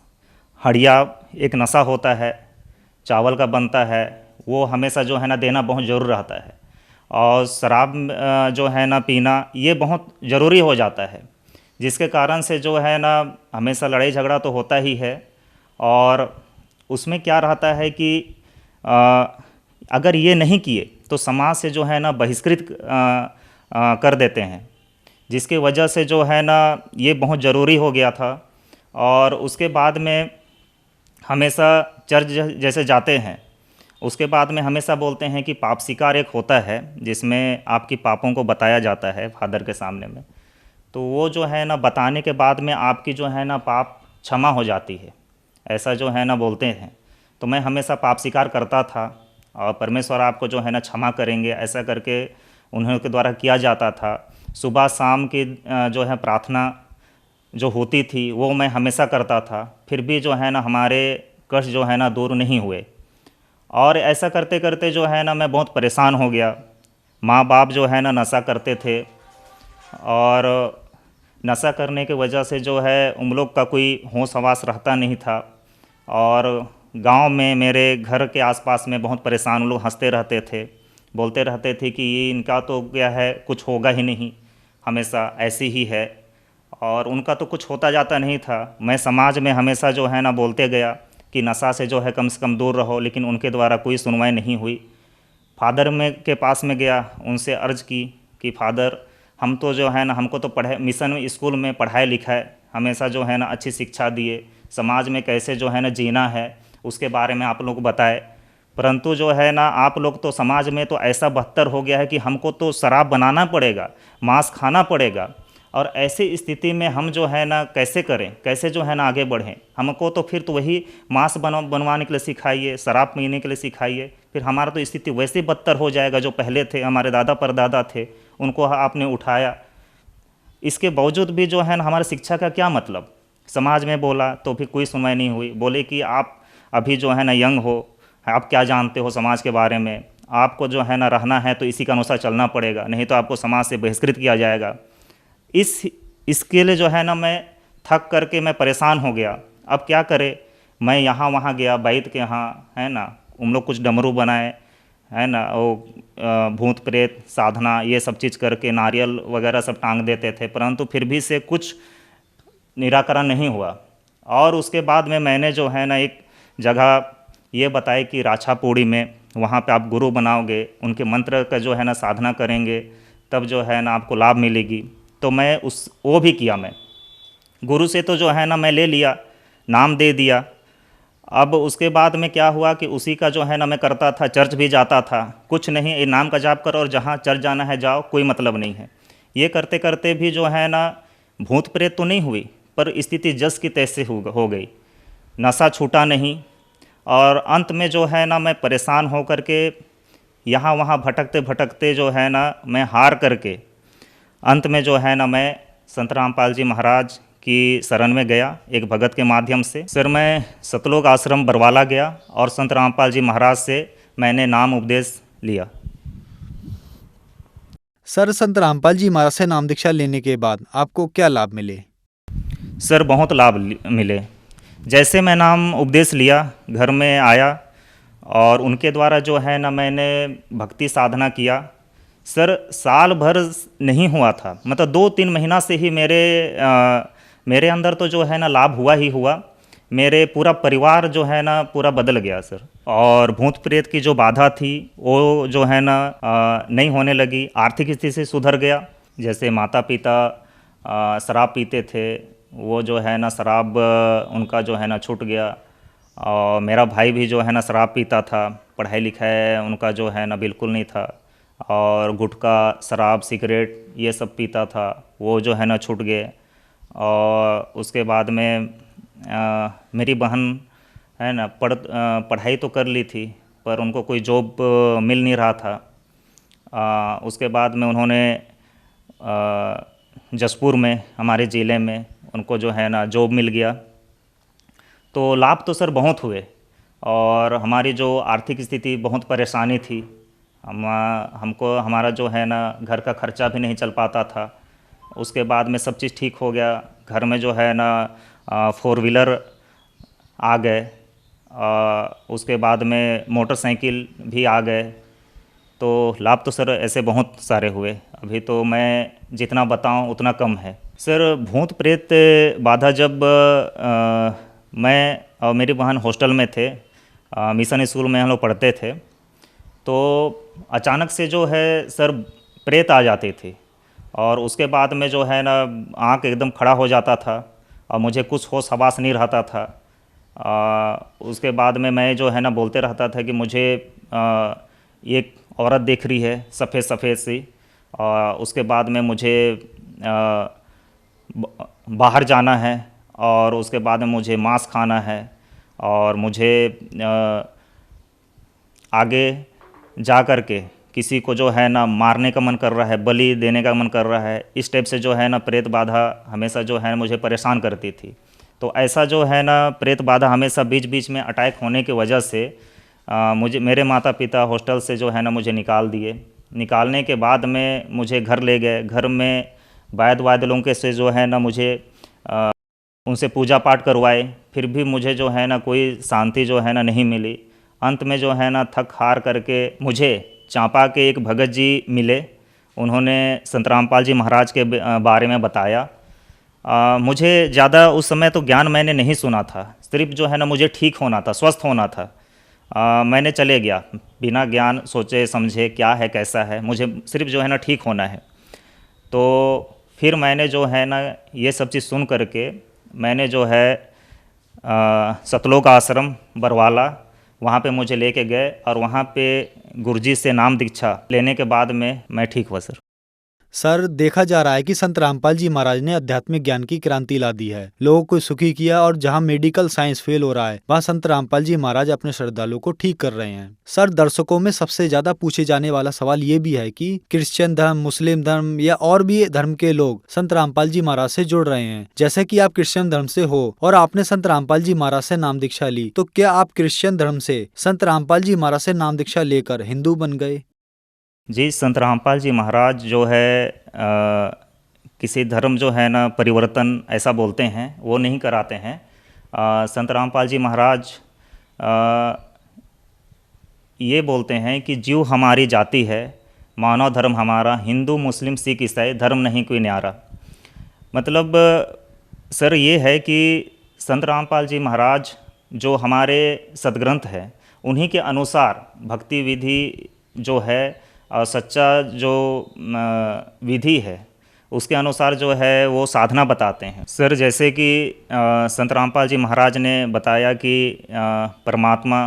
हड़िया एक नशा होता है, चावल का बनता है, वो हमेशा जो है ना देना बहुत ज़रूर रहता है। और शराब जो है ना पीना ये बहुत ज़रूरी हो जाता है, जिसके कारण से जो है ना हमेशा लड़ाई झगड़ा तो होता ही है। और उसमें क्या रहता है कि अगर ये नहीं किए तो समाज से जो है ना बहिष्कृत कर देते हैं, जिसकी वजह से जो है ना ये बहुत ज़रूरी हो गया था। और उसके बाद में हमेशा चर्च जैसे जाते हैं, उसके बाद में हमेशा बोलते हैं कि पाप स्वीकार एक होता है जिसमें आपकी पापों को बताया जाता है फादर के सामने में। तो वो जो है ना बताने के बाद में आपकी जो है ना पाप क्षमा हो जाती है, ऐसा जो है ना बोलते हैं। तो मैं हमेशा पाप स्वीकार करता था और परमेश्वर आपको जो है ना क्षमा करेंगे, ऐसा करके उन्हीं के द्वारा किया जाता था। सुबह शाम की जो है प्रार्थना जो होती थी वो मैं हमेशा करता था, फिर भी जो है ना हमारे कष्ट जो है ना दूर नहीं हुए। और ऐसा करते करते जो है ना मैं बहुत परेशान हो गया। माँ बाप जो है ना नशा करते थे और नशा करने की वजह से जो है उन लोग का कोई होश हवास रहता नहीं था। और गांव में मेरे घर के आसपास में बहुत परेशान लोग हंसते रहते थे, बोलते रहते थे कि ये इनका तो क्या है, कुछ होगा ही नहीं, हमेशा ऐसी ही है। और उनका तो कुछ होता जाता नहीं था। मैं समाज में हमेशा जो है ना बोलते गया कि नशा से जो है कम से कम दूर रहो, लेकिन उनके द्वारा कोई सुनवाई नहीं हुई। फादर में के पास में गया, उनसे अर्ज़ की कि फादर हम तो जो है ना, हमको तो पढ़े मिशन स्कूल में पढ़ाए लिखाए, हमेशा जो है ना अच्छी शिक्षा दिए, समाज में कैसे जो है ना जीना है उसके बारे में आप लोग बताए, परंतु जो है ना आप लोग तो समाज में तो ऐसा बदतर हो गया है कि हमको तो शराब बनाना पड़ेगा, मांस खाना पड़ेगा, और ऐसी स्थिति में हम जो है ना कैसे करें, कैसे जो है ना आगे बढ़ें। हमको तो फिर तो वही मांस बनवाने के लिए सिखाइए, शराब पीने के लिए सिखाइए, फिर हमारा तो स्थिति वैसे बदतर हो जाएगा। जो पहले थे हमारे दादा परदादा थे उनको आपने उठाया, इसके बावजूद भी जो है ना हमारी शिक्षा का क्या मतलब। समाज में बोला तो फिर कोई सुनवाई नहीं हुई। बोले कि आप अभी जो है ना यंग हो, आप क्या जानते हो समाज के बारे में, आपको जो है ना रहना है तो इसी के अनुसार चलना पड़ेगा, नहीं तो आपको समाज से बहिष्कृत किया जाएगा। इसके लिए जो है ना मैं थक करके मैं परेशान हो गया। अब क्या करे, मैं यहाँ वहाँ गया वैद्य के यहाँ, है ना, उन लोग कुछ डमरू बनाए, है ना, वो भूत प्रेत साधना ये सब चीज़ करके नारियल वगैरह सब टांग देते थे, परंतु फिर भी से कुछ निराकरण नहीं हुआ। और उसके बाद में मैंने जो है ना एक जगह ये बताई कि राछापूड़ी में, वहाँ पे आप गुरु बनाओगे, उनके मंत्र का जो है ना साधना करेंगे, तब जो है ना आपको लाभ मिलेगी। तो मैं वो भी किया। मैं गुरु से तो जो है ना मैं ले लिया, नाम दे दिया। अब उसके बाद में क्या हुआ कि उसी का जो है ना मैं करता था, चर्च भी जाता था, कुछ नहीं, ये नाम का जाप करो और जहाँ चर्च जाना है जाओ, कोई मतलब नहीं है। ये करते करते भी जो है ना भूत प्रेत तो नहीं हुई, पर स्थिति जस की तैसे हो गई, नशा छूटा नहीं। और अंत में जो है ना मैं परेशान हो करके यहाँ वहाँ भटकते भटकते जो है ना मैं हार करके अंत में जो है ना मैं संत रामपाल जी महाराज की शरण में गया एक भगत के माध्यम से। सर मैं सतलोक आश्रम बरवाला गया और संत रामपाल जी महाराज से मैंने नाम उपदेश लिया। सर, संत रामपाल जी महाराज से नाम दीक्षा लेने के बाद आपको क्या लाभ मिले? सर बहुत लाभ मिले। जैसे मैं नाम उपदेश लिया, घर में आया और उनके द्वारा जो है ना मैंने भक्ति साधना किया। सर साल भर नहीं हुआ था, मतलब 2-3 महीना से ही मेरे अंदर तो जो है ना लाभ हुआ ही हुआ। मेरे पूरा परिवार जो है ना पूरा बदल गया सर। और भूत प्रेत की जो बाधा थी वो जो है ना नहीं होने लगी। आर्थिक स्थिति से सुधर गया। जैसे माता पिता शराब पीते थे, वो जो है ना शराब उनका जो है ना छूट गया। और मेरा भाई भी जो है ना शराब पीता था, पढ़ाई लिखाई उनका जो है ना बिल्कुल नहीं था, और गुटखा शराब सिगरेट ये सब पीता था, वो जो है ना छूट गए। और उसके बाद में मेरी बहन है ना पढ़ाई तो कर ली थी, पर उनको कोई जॉब मिल नहीं रहा था। उसके बाद में उन्होंने जसपुर में हमारे ज़िले में उनको जो है ना जॉब मिल गया। तो लाभ तो सर बहुत हुए। और हमारी जो आर्थिक स्थिति बहुत परेशानी थी, हमको हमारा जो है ना घर का खर्चा भी नहीं चल पाता था। उसके बाद में सब चीज़ ठीक हो गया। घर में जो है ना 4 व्हीलर आ गए। उसके बाद में मोटरसाइकिल भी आ गए। तो लाभ तो सर ऐसे बहुत सारे हुए। अभी तो मैं जितना बताऊं उतना कम है। सर भूत प्रेत बाधा जब मैं और मेरी बहन हॉस्टल में थे, मिशन स्कूल में हम लोग पढ़ते थे, तो अचानक से जो है सर प्रेत आ जाती थी। और उसके बाद में जो है ना आँख एकदम खड़ा हो जाता था और मुझे कुछ होश हवास नहीं रहता था। उसके बाद में मैं जो है ना बोलते रहता था कि मुझे एक औरत देख रही है सफ़ेद सफ़ेद सी। उसके बाद में मुझे बाहर जाना है, और उसके बाद में मुझे मांस खाना है, और मुझे आगे जा कर के किसी को जो है ना मारने का मन कर रहा है, बलि देने का मन कर रहा है। इस टाइप से जो है ना प्रेत बाधा हमेशा जो है मुझे परेशान करती थी। तो ऐसा जो है ना प्रेत बाधा हमेशा बीच बीच में अटैक होने की वजह से मेरे माता पिता हॉस्टल से जो है ना मुझे निकाल दिए। निकालने के बाद में मुझे घर ले गए। घर में वैद्य लोगों के से जो है ना मुझे उनसे पूजा पाठ करवाए, फिर भी मुझे जो है ना कोई शांति जो है ना नहीं मिली। अंत में जो है ना थक हार करके मुझे चांपा के एक भगत जी मिले। उन्होंने संत रामपाल जी महाराज के बारे में बताया। मुझे ज़्यादा उस समय तो ज्ञान मैंने नहीं सुना था, सिर्फ जो है ना मुझे ठीक होना था, स्वस्थ होना था। मैंने चले गया बिना ज्ञान सोचे समझे क्या है कैसा है, मुझे सिर्फ जो है ना ठीक होना है। तो फिर मैंने जो है ना ये सब चीज़ सुन करके मैंने जो है सतलोक आश्रम बरवाला वहाँ पे मुझे लेके गए और वहाँ पे गुरुजी से नाम दीक्षा लेने के बाद में मैं ठीक हुआ सर। सर, देखा जा रहा है कि संत रामपाल जी महाराज ने आध्यात्मिक ज्ञान की क्रांति ला दी है, लोगों को सुखी किया, और जहां मेडिकल साइंस फेल हो रहा है वहां संत रामपाल जी महाराज अपने श्रद्धालुओं को ठीक कर रहे हैं। सर, दर्शकों में सबसे ज्यादा पूछे जाने वाला सवाल ये भी है कि क्रिश्चियन धर्म, मुस्लिम धर्म या और भी धर्म के लोग संत रामपाल जी महाराज से जुड़ रहे हैं। जैसे कि आप क्रिश्चियन धर्म से हो और आपने संत रामपाल जी महाराज से नाम दीक्षा ली, तो क्या आप क्रिश्चियन धर्म से संत रामपाल जी महाराज से नाम दीक्षा लेकर हिंदू बन गए? जी, संत रामपाल जी महाराज जो है किसी धर्म जो है ना परिवर्तन ऐसा बोलते हैं वो नहीं कराते हैं। संत रामपाल जी महाराज ये बोलते हैं कि जीव हमारी जाति है, मानव धर्म हमारा, हिंदू मुस्लिम सिख ईसाई धर्म नहीं कोई न्यारा। मतलब सर ये है कि संत रामपाल जी महाराज जो हमारे सदग्रंथ है उन्हीं के अनुसार भक्ति विधि जो है और सच्चा जो विधि है उसके अनुसार जो है वो साधना बताते हैं। सर जैसे कि संत रामपाल जी महाराज ने बताया कि परमात्मा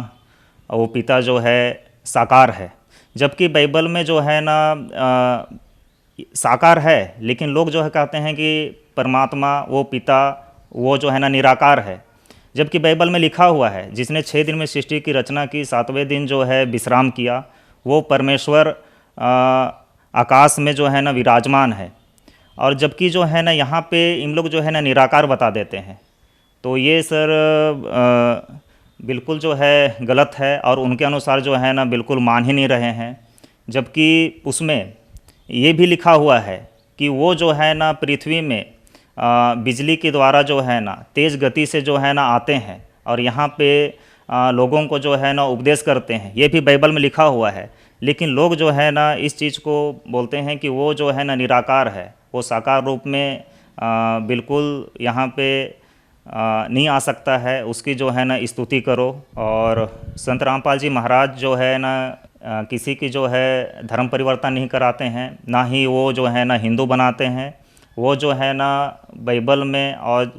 वो पिता जो है साकार है, जबकि बाइबल में जो है ना साकार है, लेकिन लोग जो है कहते हैं कि परमात्मा वो पिता वो जो है ना निराकार है। जबकि बाइबल में लिखा हुआ है जिसने 6 दिन में सृष्टि की रचना की, 7वें दिन जो है विश्राम किया, वो परमेश्वर आकाश में जो है ना विराजमान है। और जबकि जो है ना यहाँ पे इन लोग जो है ना निराकार बता देते हैं। तो ये सर बिल्कुल जो है गलत है और उनके अनुसार जो है ना बिल्कुल मान ही नहीं रहे हैं। जबकि उसमें ये भी लिखा हुआ है कि वो जो है ना पृथ्वी में बिजली के द्वारा जो है ना तेज़ गति से जो है ना आते हैं और यहाँ पे लोगों को जो है ना उपदेश करते हैं, ये भी बाइबल में लिखा हुआ है। लेकिन लोग जो है ना इस चीज़ को बोलते हैं कि वो जो है ना निराकार है, वो साकार रूप में बिल्कुल यहाँ पे नहीं आ सकता है, उसकी जो है ना स्तुति करो। और संत रामपाल जी महाराज जो है ना किसी की जो है धर्म परिवर्तन नहीं कराते हैं, ना ही वो जो है ना हिंदू बनाते हैं। वो जो है ना बाइबल में और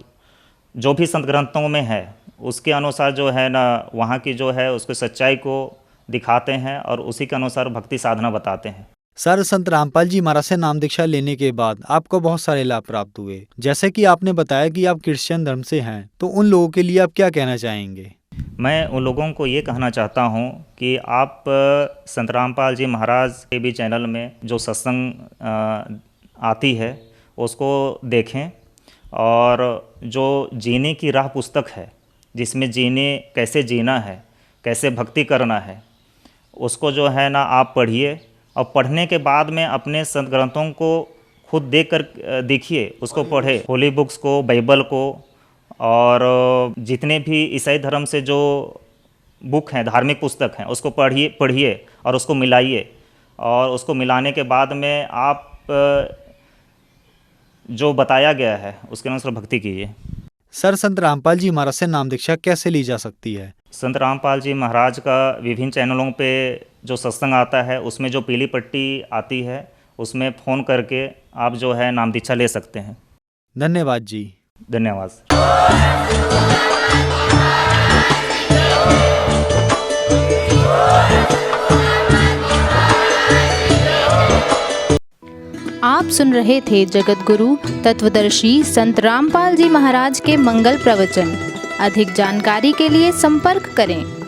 जो भी संत ग्रंथों में है उसके अनुसार जो है ना वहाँ की जो है उसको सच्चाई को दिखाते हैं और उसी के अनुसार भक्ति साधना बताते हैं। सर, संत रामपाल जी महाराज से नाम दीक्षा लेने के बाद आपको बहुत सारे लाभ प्राप्त हुए। जैसे कि आपने बताया कि आप क्रिश्चियन धर्म से हैं, तो उन लोगों के लिए आप क्या कहना चाहेंगे? मैं उन लोगों को ये कहना चाहता हूँ कि आप संत रामपाल जी महाराज के भी चैनल में जो सत्संग आती है उसको देखें, और जो जीने की राह पुस्तक है जिसमें कैसे जीना है, कैसे भक्ति करना है, उसको जो है ना आप पढ़िए। और पढ़ने के बाद में अपने संत ग्रंथों को खुद देख कर देखिए, उसको पढ़े, होली बुक्स को, बाइबल को, और जितने भी ईसाई धर्म से जो बुक हैं, धार्मिक पुस्तक हैं, उसको पढ़िए और उसको मिलाइए। और उसको मिलाने के बाद में आप जो बताया गया है उसके अनुसार भक्ति कीजिए। सर, संत रामपाल जी महाराज से नाम दीक्षा कैसे ली जा सकती है? संत रामपाल जी महाराज का विभिन्न चैनलों पे जो सत्संग आता है उसमें जो पीली पट्टी आती है उसमें फ़ोन करके आप जो है नाम दीक्षा ले सकते हैं। धन्यवाद जी। धन्यवाद। आप सुन रहे थे जगत गुरु तत्वदर्शी संत रामपाल जी महाराज के मंगल प्रवचन। अधिक जानकारी के लिए संपर्क करें।